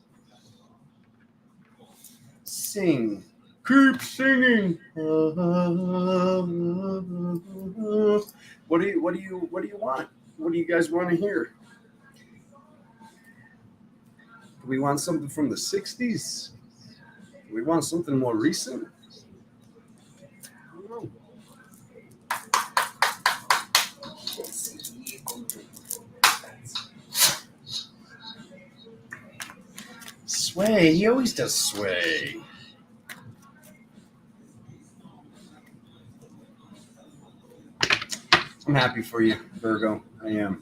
Sing. Keep singing. What do you want? What do you guys want to hear? Do we want something from the 60s? Do we want something more recent? I don't know. Sway. He always does sway. I'm happy for you, Virgo. I am.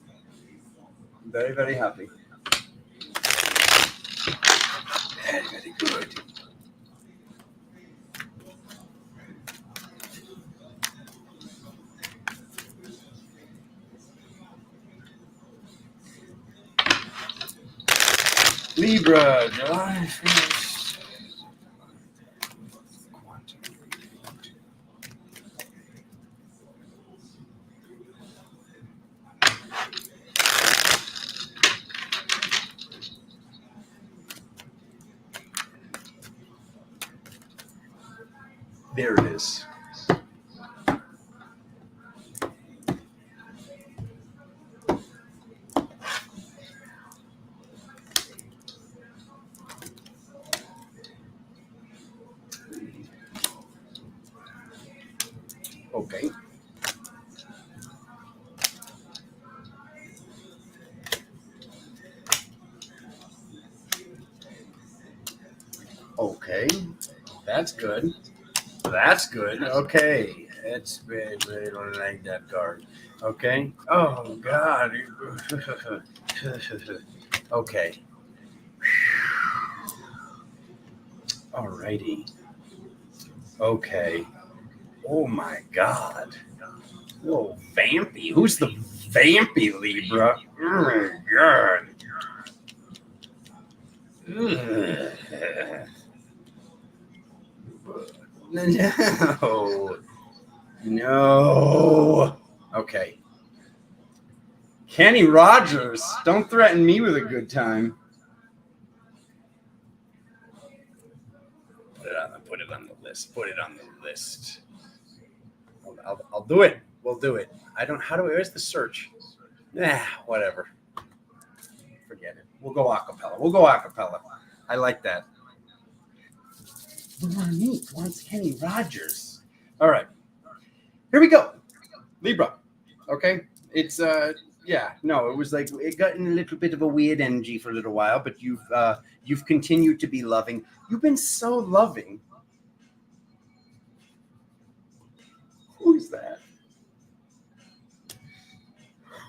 Very, very happy. Very, very good. Libra, July 1st. There it is. Okay. Okay. That's good. That's good. Okay. It's bad, but I don't like that card. Okay. Oh, God. Okay. Alrighty. Okay. Oh, my God. Oh, vampy. Who's the vampy Libra? Oh, my God. Ugh. No. No. Okay. Kenny Rogers. Don't threaten me with a good time. Put it on the list. Put it on the list. I'll do it. We'll do it. Where's the search? Whatever. Forget it. We'll go acapella. I like that. Monique wants Kenny Rogers. All right. Here we go. Libra. Okay. It's it was like it got in a little bit of a weird energy for a little while, but you've continued to be loving. You've been so loving. Who's that?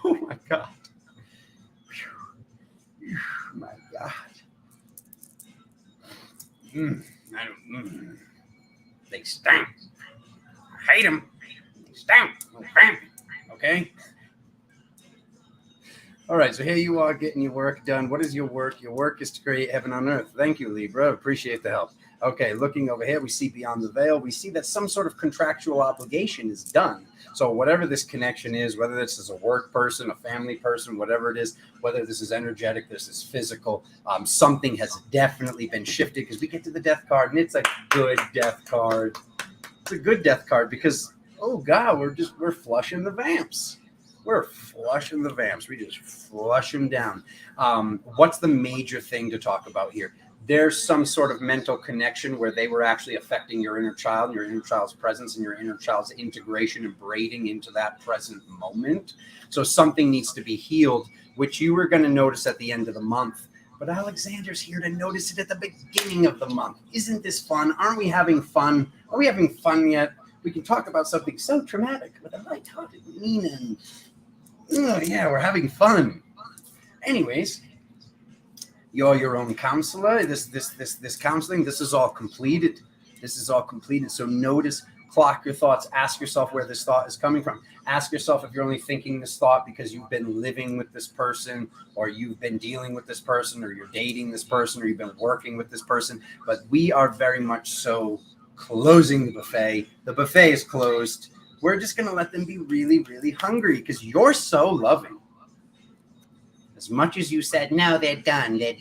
Oh my God. My God. They stink. I hate them. They stink. Okay. All right, so here you are getting your work done. What is your work? Your work is to create heaven on earth. Thank you, Libra. Appreciate the help. Okay, looking over here, we see beyond the veil. We see that some sort of contractual obligation is done. So whatever this connection is, whether this is a work person, a family person, whatever it is, whether this is energetic, this is physical, something has definitely been shifted because we get to the death card, and it's a good death card. It's a good death card because, oh God, we're flushing the vamps. We're flushing the vamps. We just flush them down. What's the major thing to talk about here? There's some sort of mental connection where they were actually affecting your inner child, your inner child's presence, and your inner child's integration and braiding into that present moment. So something needs to be healed, which you were going to notice at the end of the month. But Alexander's here to notice it at the beginning of the month. Isn't this fun? Aren't we having fun? Are we having fun yet? We can talk about something so traumatic with a lighthearted meaning. Oh, yeah, we're having fun. Anyways, you're your own counselor. This counseling, this is all completed. So notice, clock your thoughts. Ask yourself where this thought is coming from. Ask yourself if you're only thinking this thought because you've been living with this person, or you've been dealing with this person, or you're dating this person, or you've been working with this person. But we are very much so closing the buffet. The buffet is closed. We're just going to let them be really, really hungry because you're so loving. As much as you said, no, they're done, they're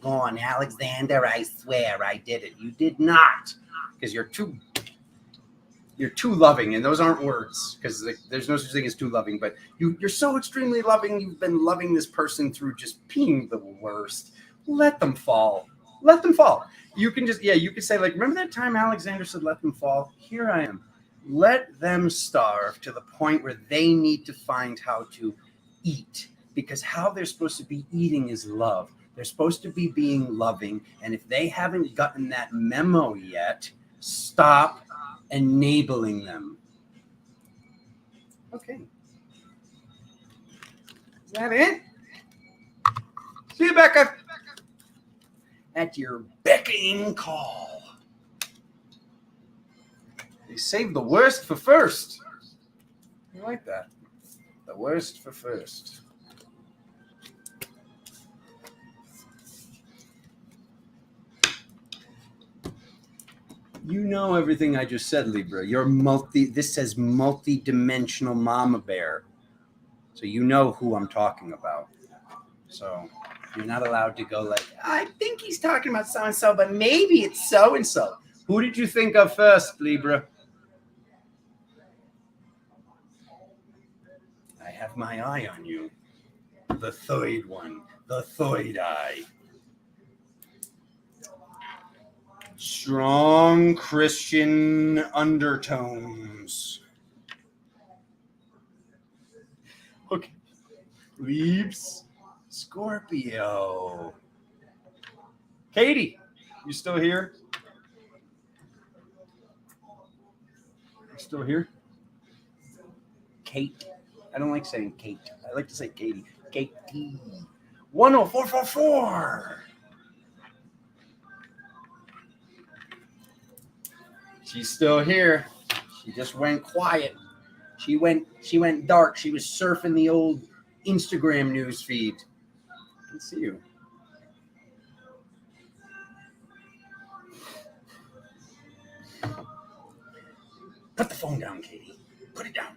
gone. Alexander, I swear I did it. You did not, because you're too loving, and those aren't words, because there's no such thing as too loving, but you're so extremely loving. You've been loving this person through just being the worst. Let them fall. You can say, like, remember that time Alexander said, let them fall? Here I am. Let them starve to the point where they need to find how to eat, because how they're supposed to be eating is love. They're supposed to be being loving. And if they haven't gotten that memo yet, stop enabling them. Okay. Is that it? See you, Becca. At your beckoning call. They saved the worst for first. I like that. The worst for first. You know everything I just said, Libra. This says multi-dimensional mama bear. So you know who I'm talking about. So you're not allowed to go like, I think he's talking about so-and-so, but maybe it's so-and-so. Who did you think of first, Libra? I have my eye on you. The third one. The third eye. Strong Christian undertones. Okay. Leaves. Scorpio. Katie, you still here? You still here? Kate. I don't like saying Kate. I like to say Katie. Katie. 10444. She's still here. She just went quiet. She went dark. She was surfing the old Instagram news feed. I can see you. Put the phone down, Katie. Put it down.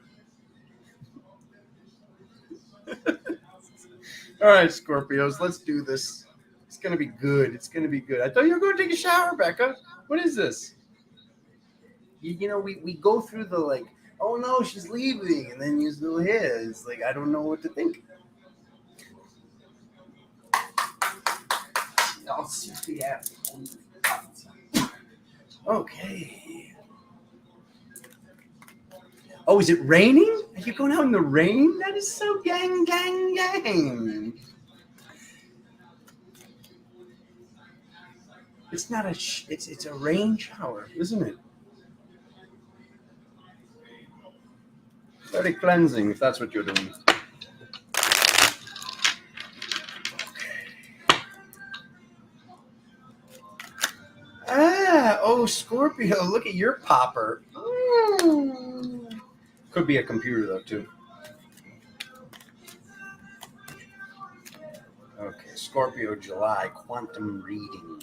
All right, Scorpios, let's do this. It's going to be good. It's going to be good. I thought you were going to take a shower, Becca. What is this? You know, we go through the like, oh no, she's leaving. And then you still here. It's like, I don't know what to think. I'll see the app. Okay. Oh, is it raining? Are you going out in the rain? That is so gang. It's not a it's a rain shower, isn't it? Very cleansing, if that's what you're doing. Oh, Scorpio, look at your popper. Could be a computer, though, too. Okay, Scorpio, July, quantum reading.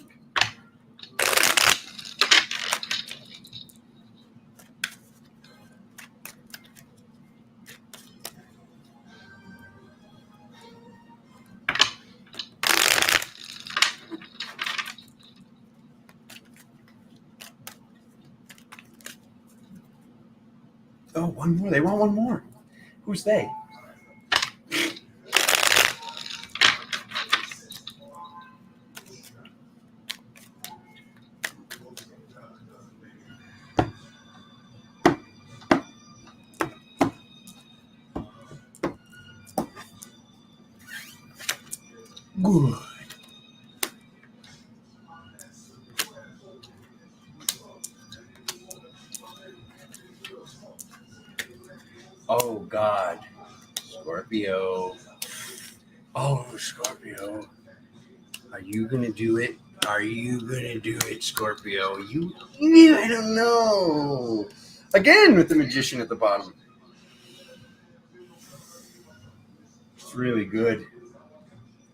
Oh, one more. They want one more. Who's they? Good. Oh, God. Scorpio. Oh, Scorpio. Are you going to do it? Are you going to do it, Scorpio? I don't know. Again, with the Magician at the bottom. It's really good.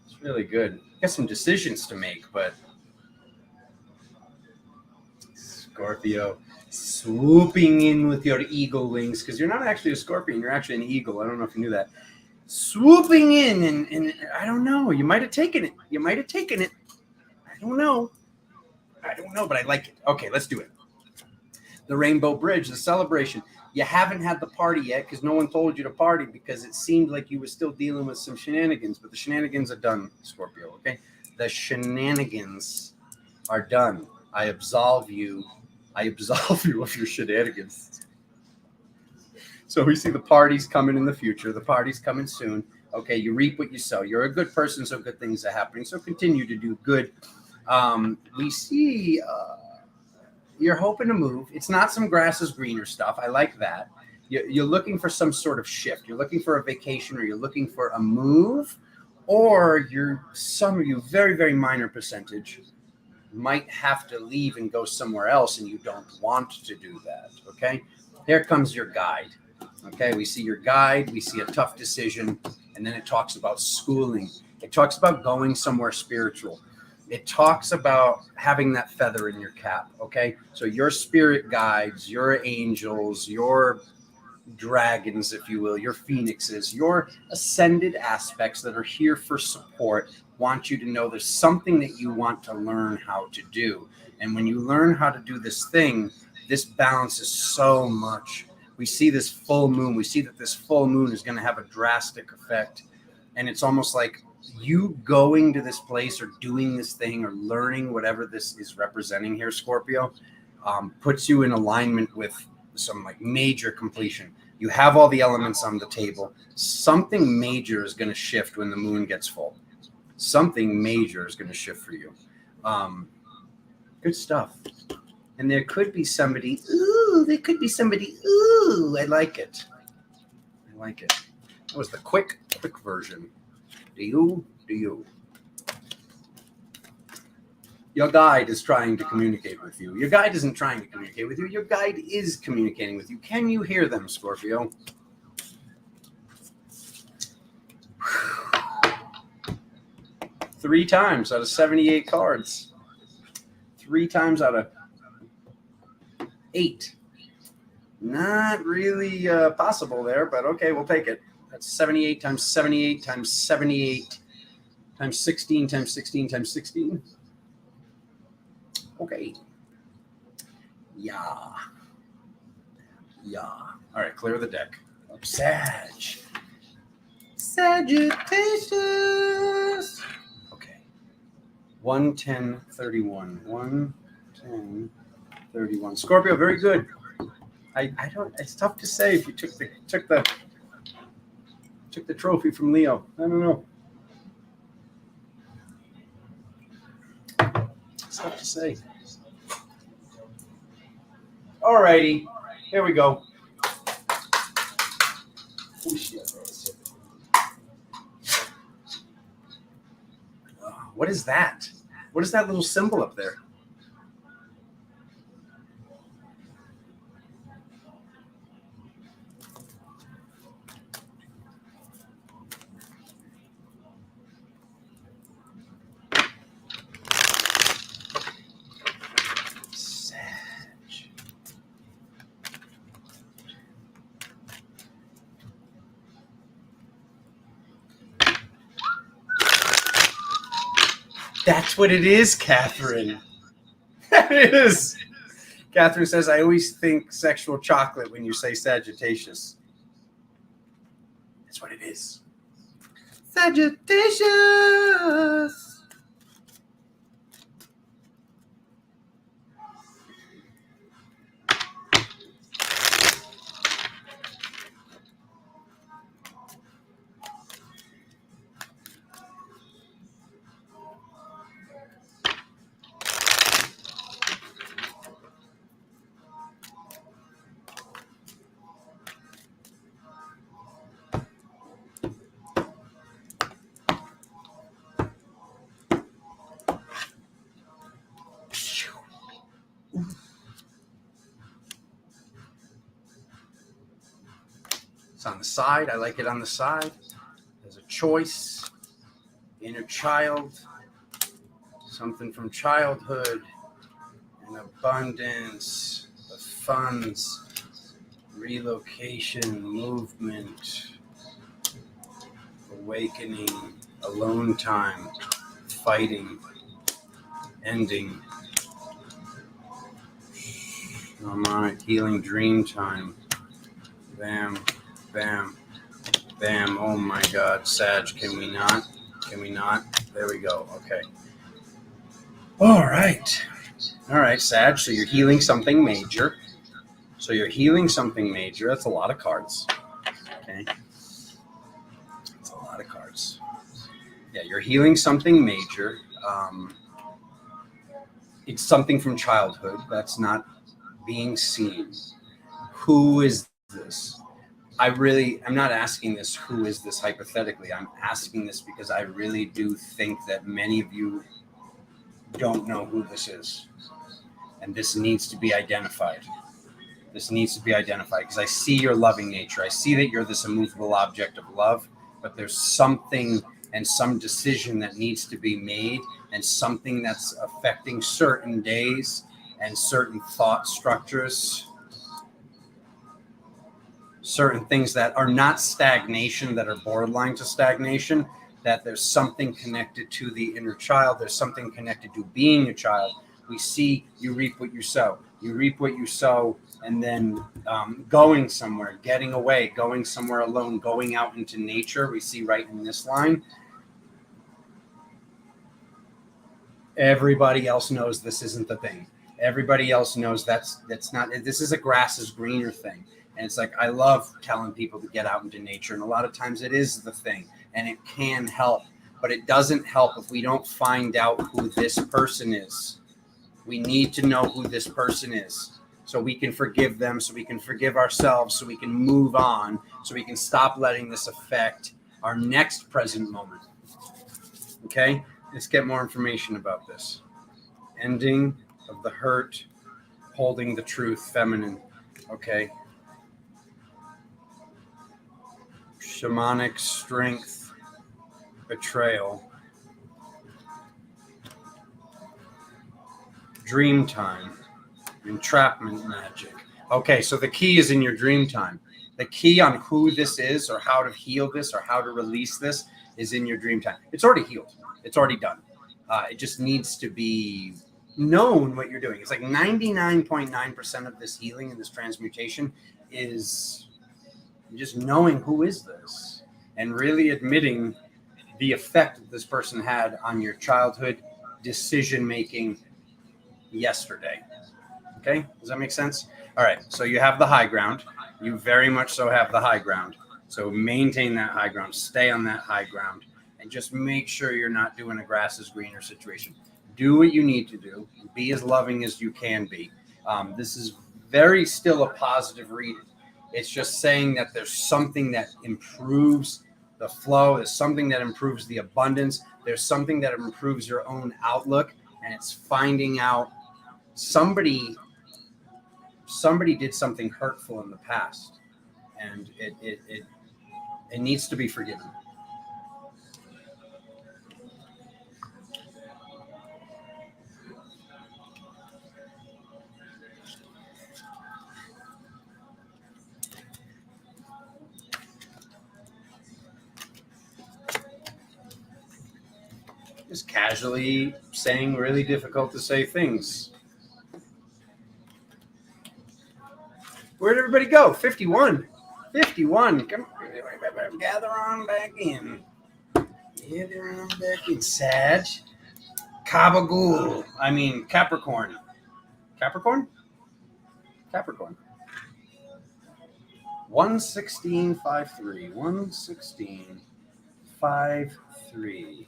It's really good. Got some decisions to make, but Scorpio, swooping in with your eagle wings, because you're not actually a scorpion, you're actually an eagle. I don't know if you knew that. Swooping in, and I don't know. You might have taken it. I don't know, but I like it. Okay, let's do it. The Rainbow Bridge, the celebration. You haven't had the party yet because no one told you to party because it seemed like you were still dealing with some shenanigans, but the shenanigans are done, Scorpio, okay? The shenanigans are done. I absolve you of your shenanigans. So we see the parties coming in the future. The party's coming soon. Okay, you reap what you sow. You're a good person, so good things are happening. So continue to do good. We see you're hoping to move. It's not some grass is greener stuff. I like that. You're looking for some sort of shift. You're looking for a vacation, or you're looking for a move, or some of you, very, very minor percentage, might have to leave and go somewhere else, and you don't want to do that, okay? Here comes your guide, okay? We see your guide. We see a tough decision, and then it talks about schooling. It talks about going somewhere spiritual. It talks about having that feather in your cap, okay? So your spirit guides, your angels, your dragons, if you will, your phoenixes, your ascended aspects that are here for support want you to know there's something that you want to learn how to do. And when you learn how to do this thing, this balances so much. We see this full moon. We see that this full moon is going to have a drastic effect. And it's almost like you going to this place or doing this thing or learning whatever this is representing here, Scorpio, puts you in alignment with some like major completion. You have all the elements on the table. Something major is going to shift when the moon gets full. Something major is going to shift for you. Good stuff. And there could be somebody, I like it. like it. That was the quick version. Do you? Your guide is trying to communicate with you. Your guide isn't trying to communicate with you. Your guide is communicating with you. Can you hear them, Scorpio? Three times out of 78 cards. 3 times out of 8. Not really possible there, but okay, we'll take it. That's 78 times 78 times 78 times 16 times 16 times 16. Okay. Yeah. All right, clear the deck. Sagittarius. Okay. 11031. 11031. Scorpio, very good. I don't. It's tough to say if you took the trophy from Leo. I don't know. It's tough to say. Alrighty, here we go. What is that? What is that little symbol up there? That's what it is, Catherine. That is. Catherine says, I always think sexual chocolate when you say Sagittarius. That's what it is. Sagittarius. It's on the side. I like it on the side. There's a choice, inner child, something from childhood, an abundance of funds, relocation, movement, awakening, alone time, fighting, ending, harmonic healing, dream time, bam, bam, bam. Oh my God, Sag, can we not? There we go. Okay. All right, Sag. So you're healing something major. That's a lot of cards. Okay. It's a lot of cards. Yeah, you're healing something major. It's something from childhood that's not being seen. Who is this? I'm not asking this, who is this hypothetically? I'm asking this because I really do think that many of you don't know who this is. And this needs to be identified. Because I see your loving nature. I see that you're this immovable object of love, but there's something and some decision that needs to be made, and something that's affecting certain days and certain thought structures. Certain things that are not stagnation, that are borderline to stagnation, that there's something connected to the inner child. There's something connected to being a child. We see you reap what you sow. And then going somewhere, getting away, going somewhere alone, going out into nature. We see right in this line. Everybody else knows this isn't the thing. Everybody else knows that's not. This is a grass is greener thing. And it's like, I love telling people to get out into nature. And a lot of times it is the thing, and it can help, but it doesn't help if we don't find out who this person is. We need to know who this person is. so we can forgive them, so we can forgive ourselves, so we can move on, so we can stop letting this affect our next present moment. Okay, let's get more information about this. Ending of the hurt, holding the truth, feminine. Okay. Shamanic strength, betrayal, dream time, entrapment magic. Okay, so the key is in your dream time. The key on who this is or how to heal this or how to release this is in your dream time. It's already healed. It's already done. It just needs to be known what you're doing. It's like 99.9% of this healing and this transmutation is just knowing who is this and really admitting the effect that this person had on your childhood decision making yesterday. Okay, does that make sense? All right, so you have the high ground. You very much so have the high ground. So maintain that high ground, stay on that high ground, and just make sure you're not doing a grass is greener situation. Do what you need to do. Be as loving as you can be. This is very still a positive reading. It's just saying that there's something that improves the flow. There's something that improves the abundance. There's something that improves your own outlook. And it's finding out somebody did something hurtful in the past. And it needs to be forgiven. Just casually saying really difficult to say things. Where'd everybody go? 51. 51. Come on, gather on back in. Gather on back in, Sag. Capricorn. Capricorn? Capricorn. 116.53. 116.53.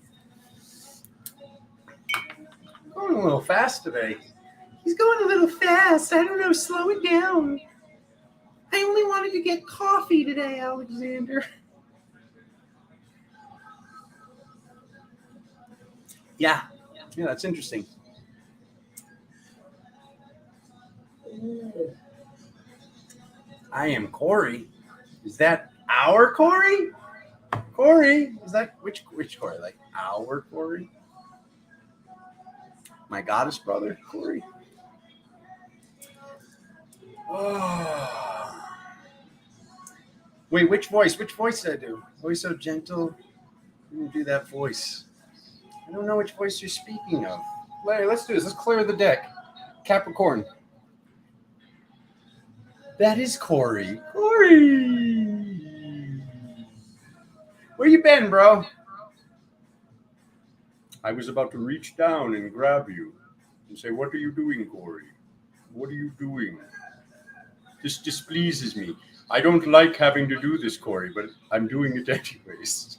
Going a little fast today. He's going a little fast. I don't know. Slow it down. I only wanted to get coffee today, Alexander. Yeah, that's interesting. I am Corey. Is that our Corey? Corey? Is that which Corey? Like our Corey? My goddess brother, Corey? Oh. Wait, which voice? Which voice did I do? Voice so gentle. I didn't do that voice. I don't know which voice you're speaking of. Larry, let's do this. Let's clear the deck. Capricorn. That is Corey. Corey. Where you been, bro? I was about to reach down and grab you and say, what are you doing, Corey? What are you doing? This displeases me. I don't like having to do this, Corey, but I'm doing it anyways.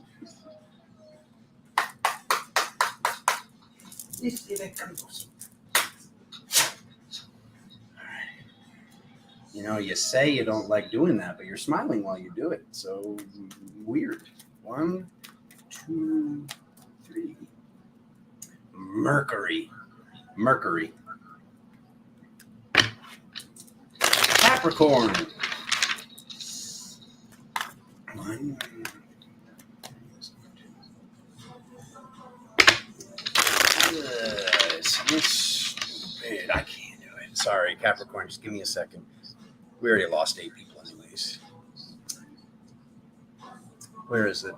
You know, you say you don't like doing that, but you're smiling while you do it. So weird. 1, 2, 3. Mercury. Capricorn. 1. Stupid. I can't do it. Sorry, Capricorn. Just give me a second. We already lost 8 people anyways. Where is it?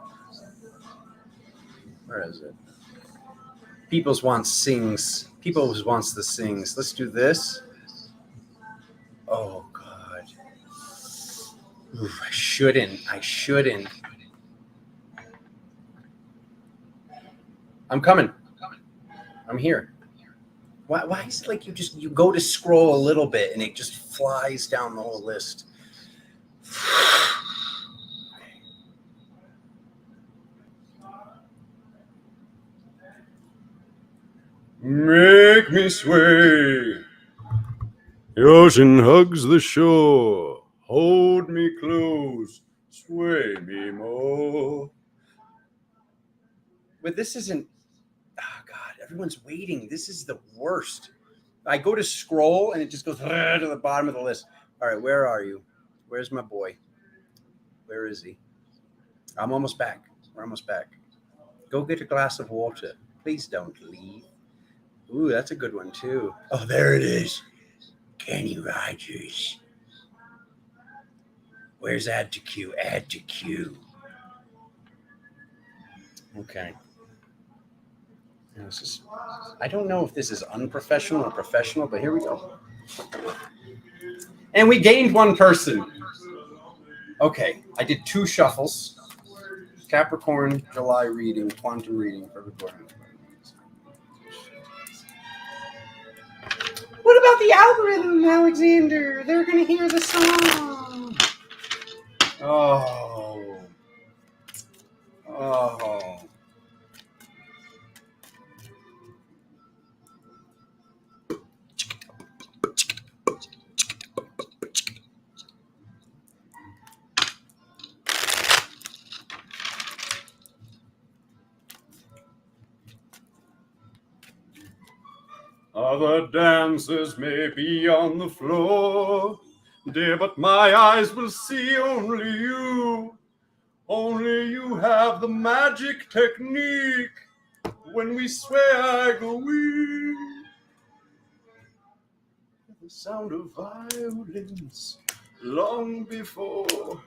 People's wants sings. People's wants the sings. Let's do this. Oh, God. Oof, I shouldn't. I'm coming. I'm here. Why is it like you go to scroll a little bit and it just flies down the whole list? Make me sway The ocean hugs the shore. Hold me close. Sway me more. But this isn't... Oh, God. Everyone's waiting. This is the worst. I go to scroll, and it just goes to the bottom of the list. All right, where are you? Where's my boy? Where is he? I'm almost back. We're almost back. Go get a glass of water. Please don't leave. Ooh, that's a good one, too. Oh, there it is. Kenny Rogers. Where's add to queue? Add to queue. Okay. I don't know if this is unprofessional or professional, but here we go. And we gained one person. Okay, I did 2 shuffles. Capricorn, July reading, quantum reading for recording. What about the algorithm, Alexander? They're going to hear the song. Oh. Other dancers may be on the floor, dear, but my eyes will see only you. Only you have the magic technique. When we sway, I go weak. The sound of violins long before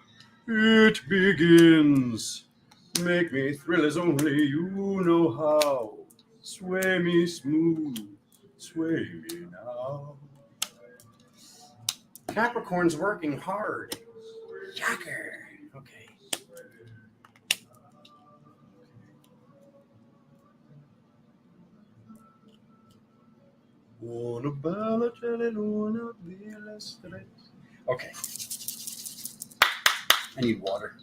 it begins. Make me thrill as only you know how. Sway me smooth. Sway me now. Capricorn's working hard. Shocker. Okay. Okay. I need water.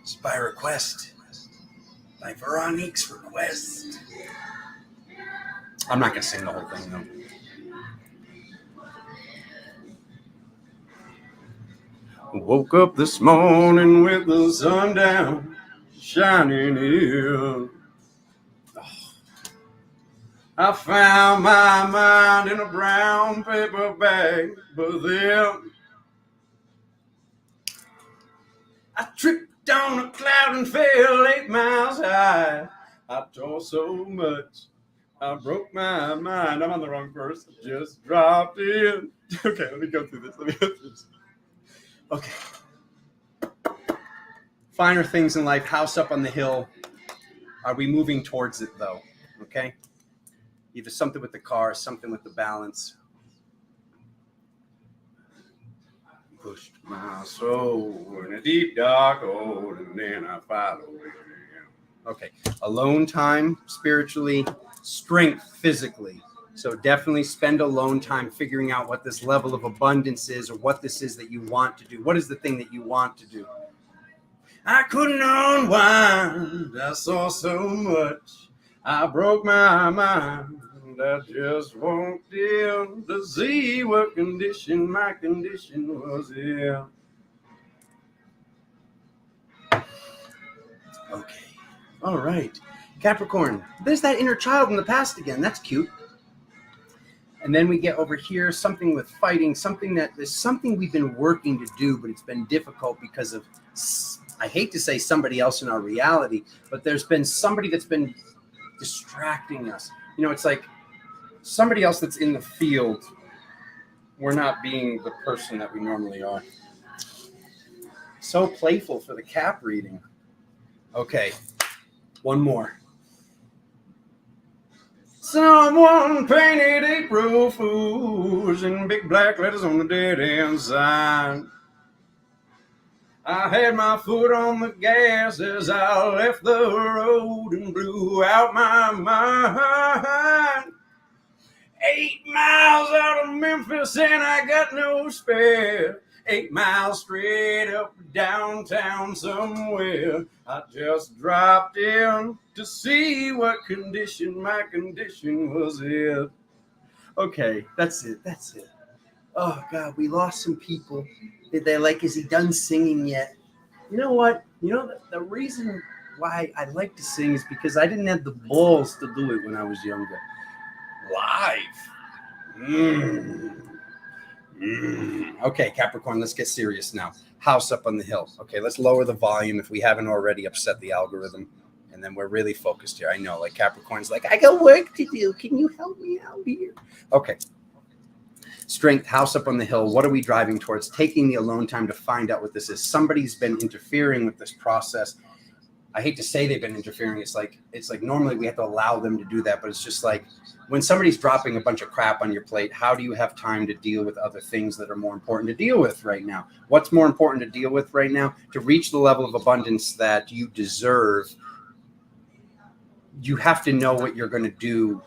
It's by request. By Veronique's request. I'm not going to sing the whole thing, though. Woke up this morning with the sun down, shining in. I found my mind in a brown paper bag, but then I tripped on a cloud and fell 8 miles high. I tore so much, I broke my mind. I'm on the wrong verse. Just dropped in. Okay, let me go through this. Okay. Finer things in life, house up on the hill. Are we moving towards it, though? Okay? Either something with the car, something with the balance. Pushed my soul in a deep dark hole, and then I followed it. Okay. Alone time, spiritually, strength, physically. So definitely spend alone time figuring out what this level of abundance is, or what this is that you want to do. What is the thing that you want to do? I couldn't unwind. I saw so much. I broke my mind. I just walked in to see what condition my condition was in. Okay. All right. Capricorn, there's that inner child in the past again. That's cute. And then we get over here, something with fighting, something that there's something we've been working to do, but it's been difficult because of, I hate to say somebody else in our reality, but there's been somebody that's been distracting us. You know, it's like somebody else that's in the field. We're not being the person that we normally are. So playful for the Cap reading. Okay, one more. Someone painted April Fools in big black letters on the dead end sign. I had my foot on the gas as I left the road and blew out my mind. 8 miles out of Memphis and I got no spare. 8 miles straight up downtown somewhere. I just dropped in to see what condition my condition was in. Okay, that's it. Oh, God, we lost some people. They're like, is he done singing yet? You know what? The reason why I like to sing is because I didn't have the balls to do it when I was younger. Live. Okay, Capricorn, let's get serious now. House up on the hill. Okay, let's lower the volume if we haven't already upset the algorithm. And then we're really focused here. I know, like Capricorn's like, I got work to do. Can you help me out here? Okay. Strength, house up on the hill. What are we driving towards? Taking the alone time to find out what this is. Somebody's been interfering with this process. I hate to say they've been interfering. It's like normally we have to allow them to do that, but it's just like when somebody's dropping a bunch of crap on your plate, how do you have time to deal with other things that are more important to deal with right now? What's more important to deal with right now? To reach the level of abundance that you deserve, you have to know what you're going to do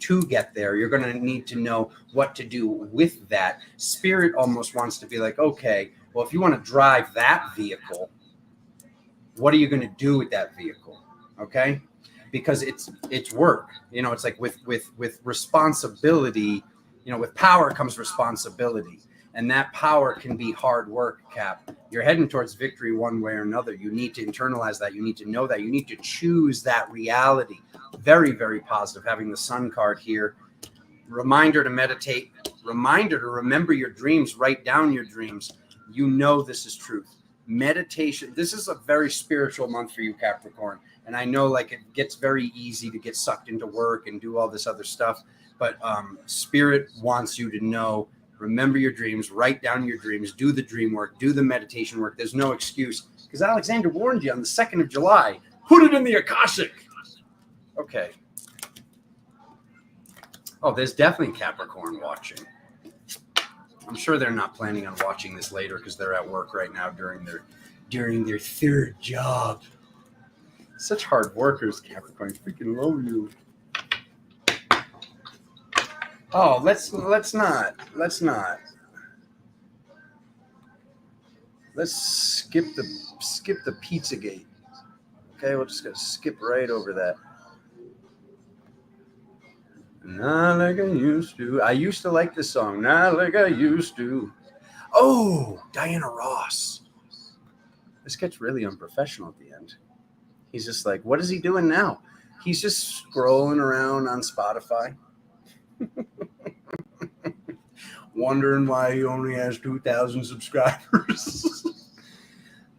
to get there. You're going to need to know what to do with that. Spirit almost wants to be like, okay, well, if you want to drive that vehicle, what are you going to do with that vehicle? Okay, because it's work. It's like with responsibility. With power comes responsibility, and that power can be hard work. Cap, you're heading towards victory one way or another. You need to internalize that. You need to know that. You need to choose that reality. Very, very positive. Having the Sun card here. Reminder to meditate. Reminder to remember your dreams. Write down your dreams. This is truth. Meditation. This is a very spiritual month for you, Capricorn. And I know it gets very easy to get sucked into work and do all this other stuff. But Spirit wants you to know, remember your dreams, write down your dreams, do the dream work, do the meditation work. There's no excuse. Because Alexander warned you on the 2nd of July. Put it in the Akashic. Okay. Oh, there's definitely Capricorn watching. I'm sure they're not planning on watching this later because they're at work right now during their third job. Such hard workers, Capricorn. I freaking love you. Oh, let's not. Let's skip the Pizzagate. Okay, we're just gonna skip right over that. Not like I used to. I used to like this song. Not like I used to. Oh, Diana Ross. This gets really unprofessional at the end. He's just like, what is he doing now? He's just scrolling around on Spotify. Wondering why he only has 2,000 subscribers.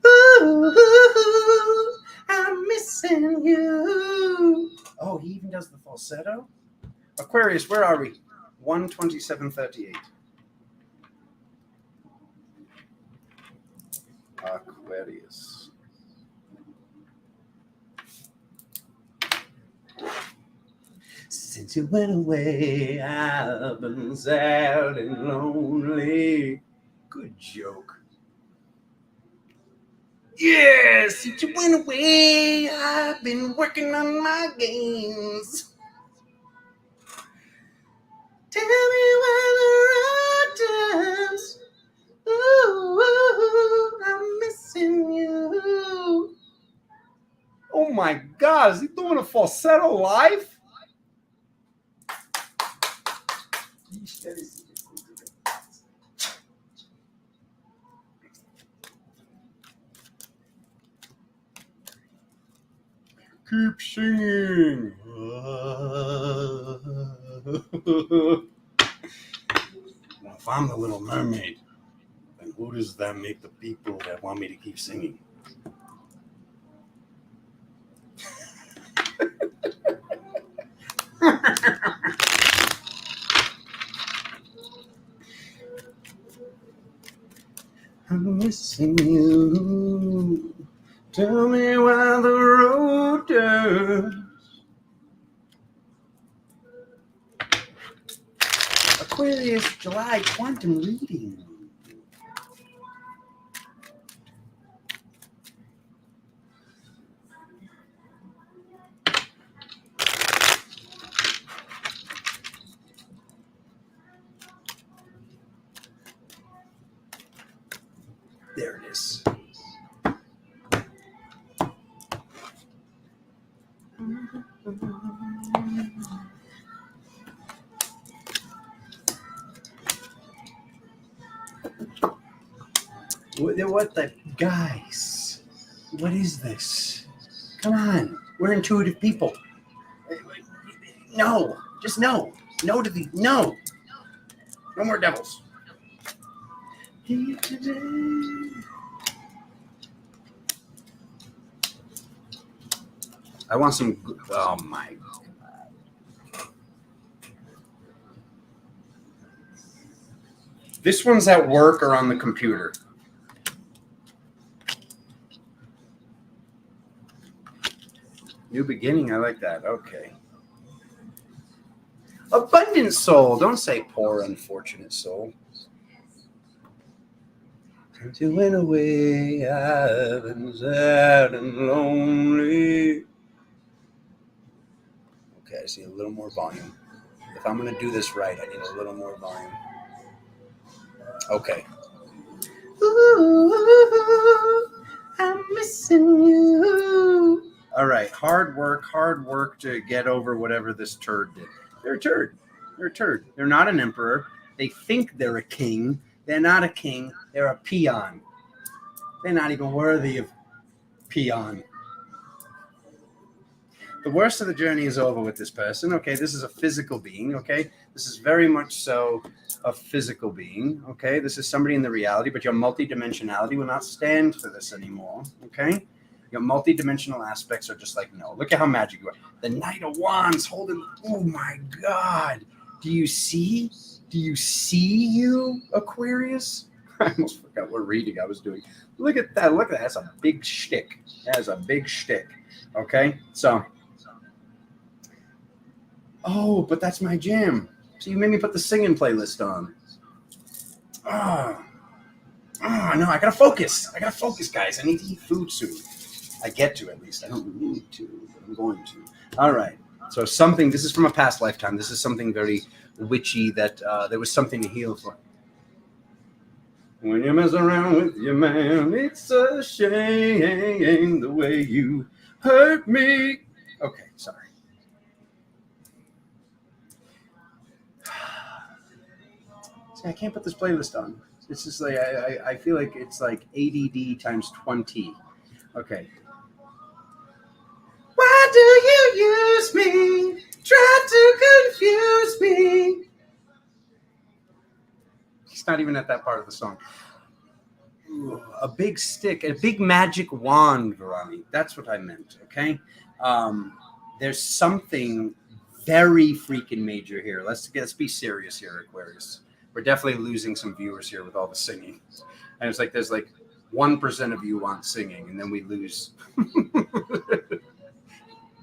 Ooh, I'm missing you. Oh, he even does the falsetto? Aquarius, where are we? 127.38. Aquarius. Since you went away, I've been sad and lonely. Good joke. Yes, since you went away, I've been working on my games. Tell me why the road turns. Ooh, I'm missing you. Oh my God, is he doing a falsetto live? Keep singing. Well, if I'm the Little Mermaid, then who does that make the people that want me to keep singing? I'm missing you. Tell me why the road turns. Aquarius, July, quantum reading. There it is. What the guys? What is this? Come on, we're intuitive people. No, just no. No to the no. No more devils. I want some. Oh my God. This one's at work or on the computer. New beginning. I like that. Okay. Abundant soul. Don't say poor, unfortunate soul. Since you went away, I've been sad and lonely. Okay, I see a little more volume. If I'm going to do this right, I need a little more volume. Okay. Ooh, I'm missing you. All right, hard work to get over whatever this turd did. They're a turd. They're a turd. They're not an emperor. They think they're a king. They're not a king. They're a peon. They're not even worthy of peon. The worst of the journey is over with this person. Okay, this is a physical being. Okay, this is very much so a physical being. Okay, this is somebody in the reality, but your multidimensionality will not stand for this anymore. Okay, your multidimensional aspects are just like, no. Look at how magic you are. The Knight of Wands holding. Oh my God. Do you see? Do you see you, Aquarius? I almost forgot what reading I was doing. Look at that. Look at that. That's a big shtick. That is a big shtick. Okay, so. Oh, but that's my jam. So you made me put the singing playlist on. Oh, no, I gotta focus. Guys. I need to eat food soon. I get to, at least. I don't need to, but I'm going to. All right. So this is from a past lifetime. This is something very witchy that there was something to heal for. When you mess around with your man, it's a shame the way you hurt me. Okay, sorry. See, I can't put this playlist on. It's just like, I feel like it's like ADD times 20. Okay. Why do you use me? Try to confuse me. It's not even at that part of the song. Ooh, a big stick, a big magic wand, Verani. That's what I meant, okay? There's something very freaking major here. Let's be serious here, Aquarius. We're definitely losing some viewers here with all the singing. And it's like there's like 1% of you want singing, and then we lose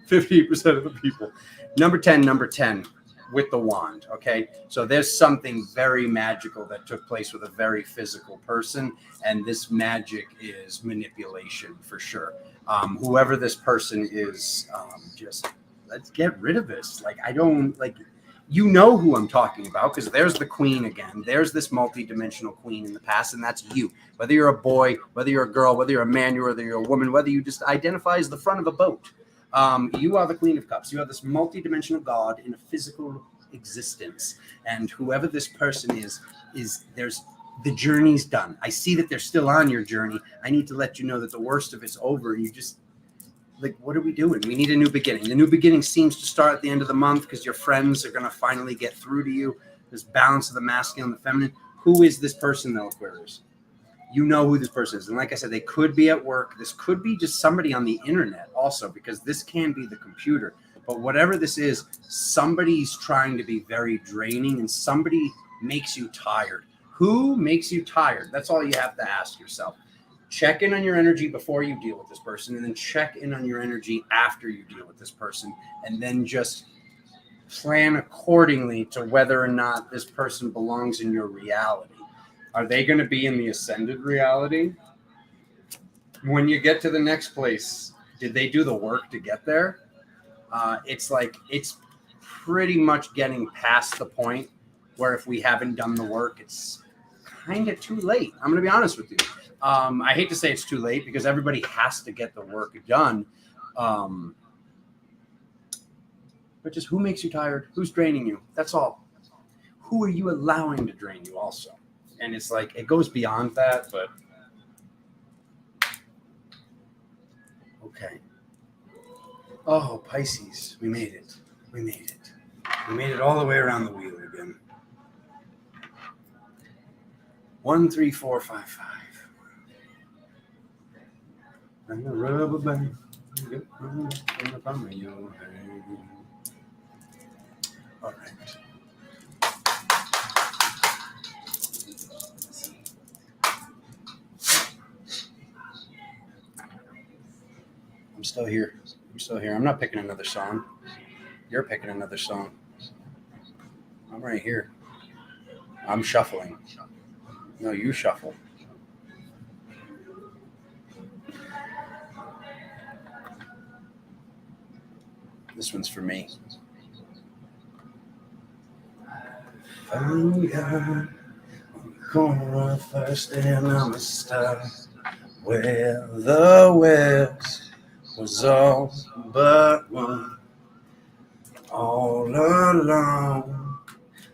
50% of the people. Number 10 with the wand, okay? So there's something very magical that took place with a very physical person, and this magic is manipulation for sure. Whoever this person is, just let's get rid of this. Like, I don't, like, you know who I'm talking about, because there's the queen again. There's this multi-dimensional queen in the past, and that's you. Whether you're a boy, whether you're a girl, whether you're a man, whether you're a woman, whether you just identify as the front of a boat. You are the Queen of Cups. You are this multi-dimensional God in a physical existence. And whoever this person is there's the journey's done. I see that they're still on your journey. I need to let you know that the worst of it's over. And you just, like, what are we doing? We need a new beginning. The new beginning seems to start at the end of the month because your friends are going to finally get through to you. This balance of the masculine and the feminine. Who is this person, though, Aquarius? You know who this person is. And like I said, they could be at work. This could be just somebody on the internet also, because this can be the computer. But whatever this is, somebody's trying to be very draining, and somebody makes you tired. Who makes you tired? That's all you have to ask yourself. Check in on your energy before you deal with this person, and then check in on your energy after you deal with this person, and then just plan accordingly to whether or not this person belongs in your reality. Are they going to be in the ascended reality? When you get to the next place, did they do the work to get there? It's like, it's pretty much getting past the point where if we haven't done the work, it's kind of too late. I'm going to be honest with you. I hate to say it's too late because everybody has to get the work done. But just who makes you tired? Who's draining you? That's all. Who are you allowing to drain you also? And it's like, it goes beyond that, but okay. Oh, Pisces, we made it. We made it. We made it all the way around the wheel again. 1, 3, 4, 5, 5. And the rubber band. All right. I'm still here. I'm still here. I'm not picking another song. You're picking another song. I'm right here. I'm shuffling. No, you shuffle. This one's for me. Found God on the corner of First and I'm a star where the West was all but one. All alone,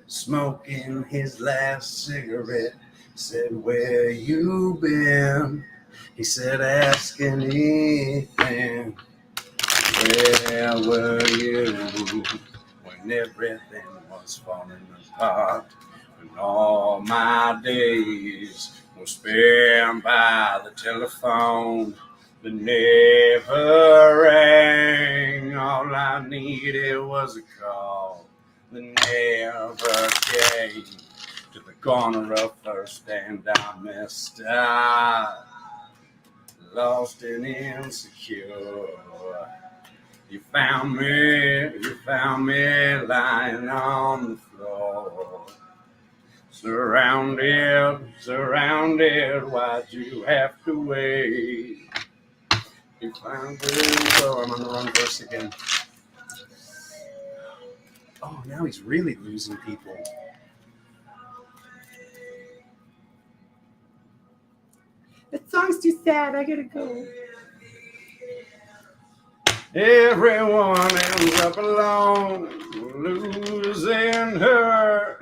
smoking his last cigarette. Said, where you been? He said, ask anything. Where were you when everything was falling apart? When all my days were spent by the telephone that never rang. All I needed was a call that never came. To the corner of First and I messed up, lost and insecure. You found me lying on the floor. Surrounded, why'd you have to wait? You found me, oh, I'm on the wrong verse again. Oh, now he's really losing people. That song's too sad, I gotta go. Everyone ends up alone, losing her.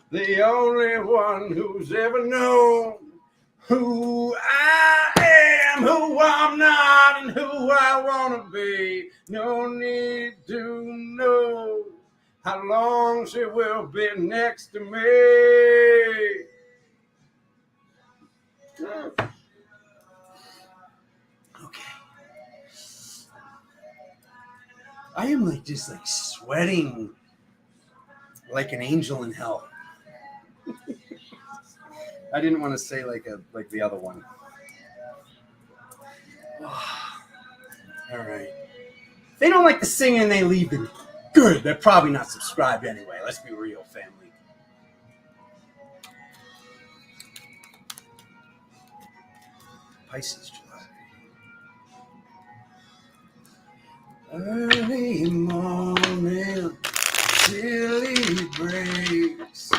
The only one who's ever known who I am, who I'm not, and who I want to be. No need to know how long she will be next to me. Okay. I am like just like sweating like an angel in hell. I didn't want to say like the other one. All right. If they don't like the singing, they leave it. Good. They're probably not subscribed anyway. Let's be real, family. Pisces, July. Early morning, till he breaks.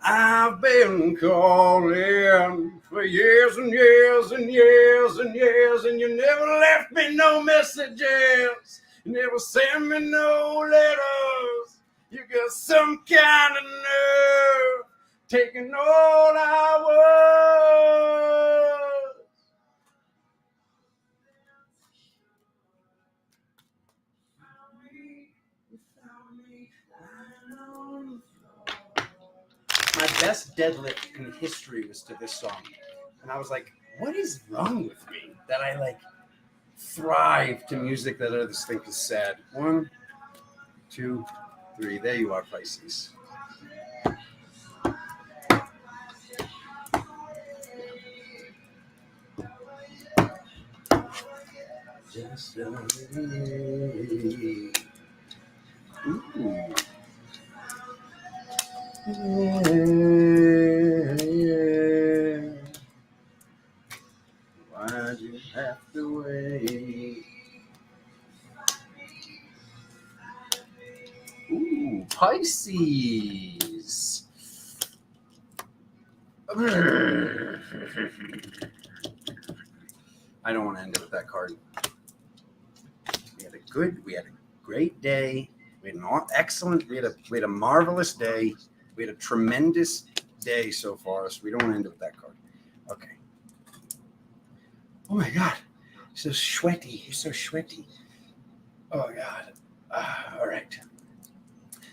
I've been calling for years and years and years and years, and you never left me no messages. You never sent me no letters. You got some kind of nerve taking all I was. My best deadlift in history was to this song. And I was like, what is wrong with me that I like thrive to music that others think is sad? 1, 2, 3. There you are, Pisces. Just ooh. Yeah. Why'd you have to wait? Ooh, Pisces. I don't want to end it with that card. We had a great day. We had a marvelous day. We had a tremendous day so far, so we don't want to end it with that card. Okay. Oh my God. So sweaty. You're so sweaty. Oh God. All right.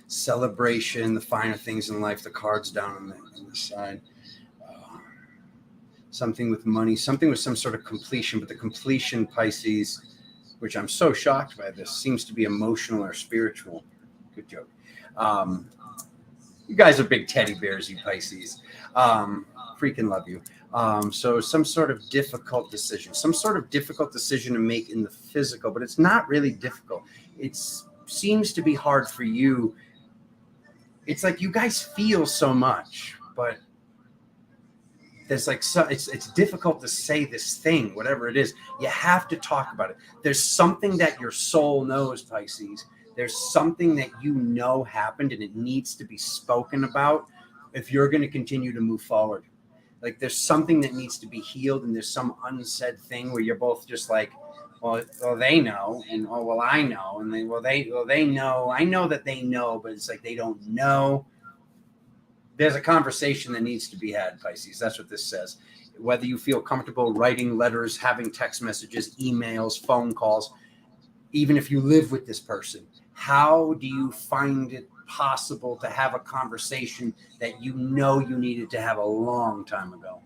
Celebration, the finer things in life, the cards down on the side. Something with money, something with some sort of completion, but the completion, Pisces, which I'm so shocked by this, seems to be emotional or spiritual. Good joke. You guys are big teddy bears, you Pisces. Freaking love you. So some sort of difficult decision to make in the physical, but it's not really difficult. It seems to be hard for you. It's like you guys feel so much, but there's like it's difficult to say this thing, whatever it is. You have to talk about it. There's something that your soul knows, Pisces. There's something that you know happened, and it needs to be spoken about if you're going to continue to move forward. Like there's something that needs to be healed, and there's some unsaid thing where you're both just like, well, they know, and oh, well, I know, and they know. I know that they know, but it's like they don't know. There's a conversation that needs to be had, Pisces. That's what this says. Whether you feel comfortable writing letters, having text messages, emails, phone calls, even if you live with this person, how do you find it possible to have a conversation that you know you needed to have a long time ago?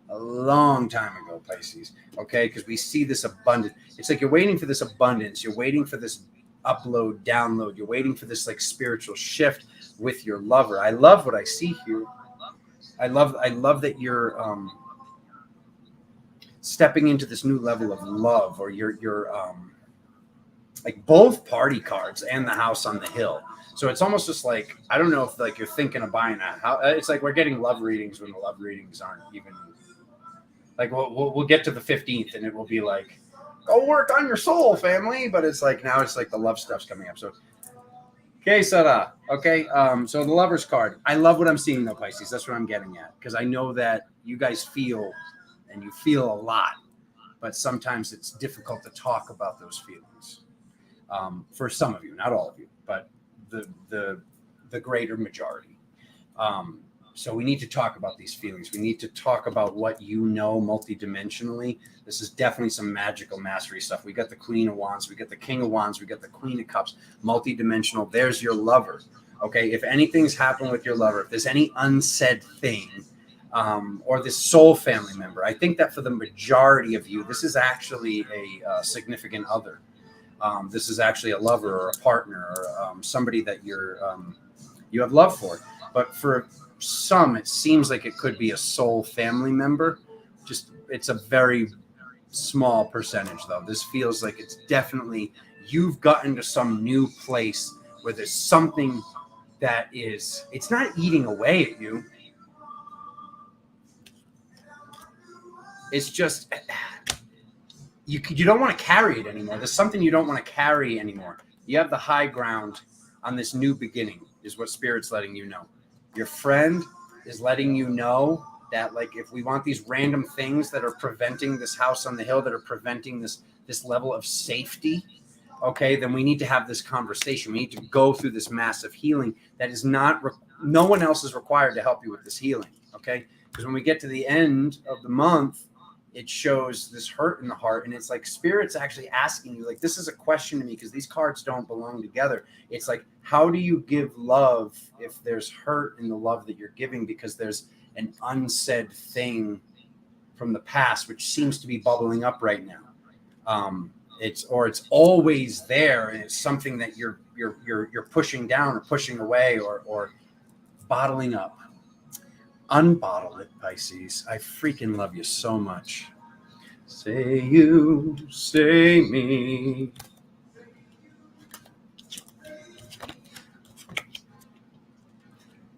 A long time ago, Pisces. Okay, because we see this abundance. It's like you're waiting for this abundance. You're waiting for this upload, download. You're waiting for this like spiritual shift with your lover. I love what I see here. I love that you're stepping into this new level of love, or you're like both party cards and the house on the hill. So it's almost just like, I don't know if like you're thinking of buying a house. It's like we're getting love readings when the love readings aren't even like, we'll get to the 15th and it will be like, go work on your soul, family. But it's like, now it's like the love stuff's coming up. So okay, Sarah. Okay, so the Lover's card. I love what I'm seeing, though, Pisces. That's what I'm getting at, because I know that you guys feel, and you feel a lot, but sometimes it's difficult to talk about those feelings. For some of you, not all of you, but the greater majority. So we need to talk about these feelings. We need to talk about what you know multidimensionally. This is definitely some magical mastery stuff. We got the Queen of Wands, we got the King of Wands, we got the Queen of Cups, multidimensional. There's your lover. Okay, if anything's happened with your lover, if there's any unsaid thing, or this soul family member, I think that for the majority of you, this is actually a significant other. This is actually a lover or a partner, or somebody that you have love for. But for some, it seems like it could be a soul family member. Just, it's a very small percentage, though. This feels like it's definitely, you've gotten to some new place where there's something that is, it's not eating away at you. It's just, you don't want to carry it anymore. There's something you don't want to carry anymore. You have the high ground on this new beginning, is what Spirit's letting you know. Your friend is letting you know that, like, if we want these random things that are preventing this house on the hill, that are preventing this level of safety, okay, then we need to have this conversation. We need to go through this massive healing that is not, no one else is required to help you with this healing, okay? Because when we get to the end of the month, it shows this hurt in the heart, and it's like Spirit's actually asking you, like, this is a question to me, because these cards don't belong together. It's like, how do you give love if there's hurt in the love that you're giving, because there's an unsaid thing from the past which seems to be bubbling up right now. It's always there, and it's something that you're pushing down or pushing away or bottling up. Unbottle it, Pisces. I freaking love you so much. Say you, say me.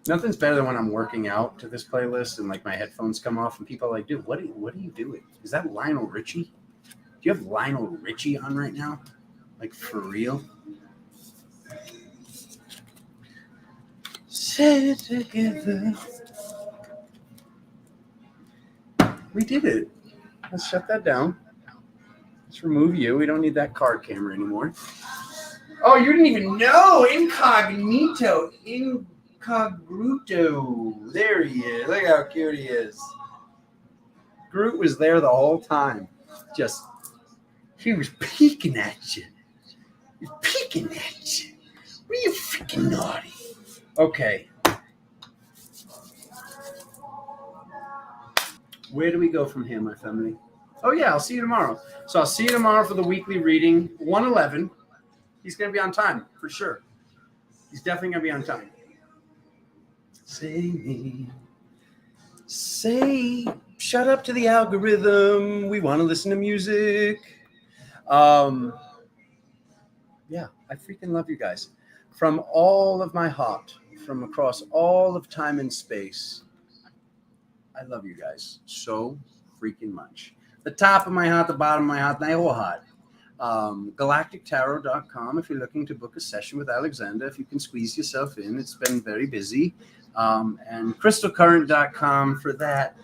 Nothing's better than when I'm working out to this playlist and like my headphones come off and people are like, dude, what are you doing? Is that Lionel Richie? Do you have Lionel Richie on right now? Like, for real? Say it together. We did it. Let's shut that down. Let's remove you. We don't need that card camera anymore. Oh, you didn't even know. Incognito. Incogruto. There he is. Look how cute he is. Groot was there the whole time. He was peeking at you. He's peeking at you. What are you freaking naughty? Okay. Where do we go from here, my family? Oh, yeah, I'll see you tomorrow. So I'll see you tomorrow for the weekly reading, 111. He's going to be on time, for sure. He's definitely going to be on time. Say, shut up to the algorithm. We want to listen to music. Yeah, I freaking love you guys. From all of my heart, from across all of time and space, I love you guys so freaking much. The top of my heart, the bottom of my heart, my whole heart. GalacticTarot.com if you're looking to book a session with Alexander, if you can squeeze yourself in. It's been very busy. And CrystalCurrent.com for that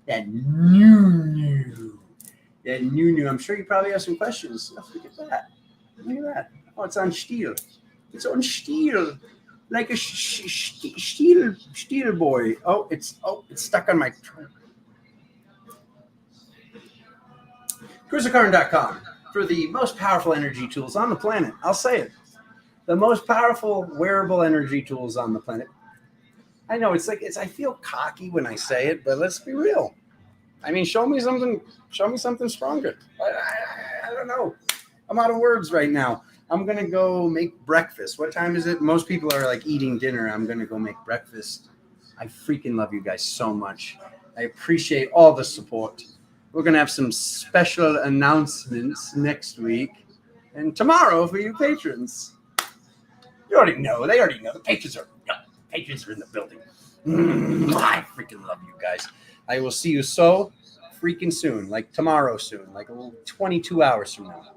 new. I'm sure you probably have some questions. Oh, look at that. Look at that. Oh, it's on steel. It's on steel. Like a steel boy. Oh, it's stuck on my trunk. CrystalCurrent.com for the most powerful energy tools on the planet. I'll say it. The most powerful wearable energy tools on the planet. I know I feel cocky when I say it, but let's be real. I mean, show me something stronger. I don't know. I'm out of words right now. I'm going to go make breakfast. What time is it? Most people are like eating dinner. I'm going to go make breakfast. I freaking love you guys so much. I appreciate all the support. We're going to have some special announcements next week and tomorrow for you patrons. You already know. They already know. The patrons are in the building. I freaking love you guys. I will see you so freaking soon, like tomorrow soon, like 22 hours from now.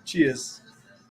Cheers.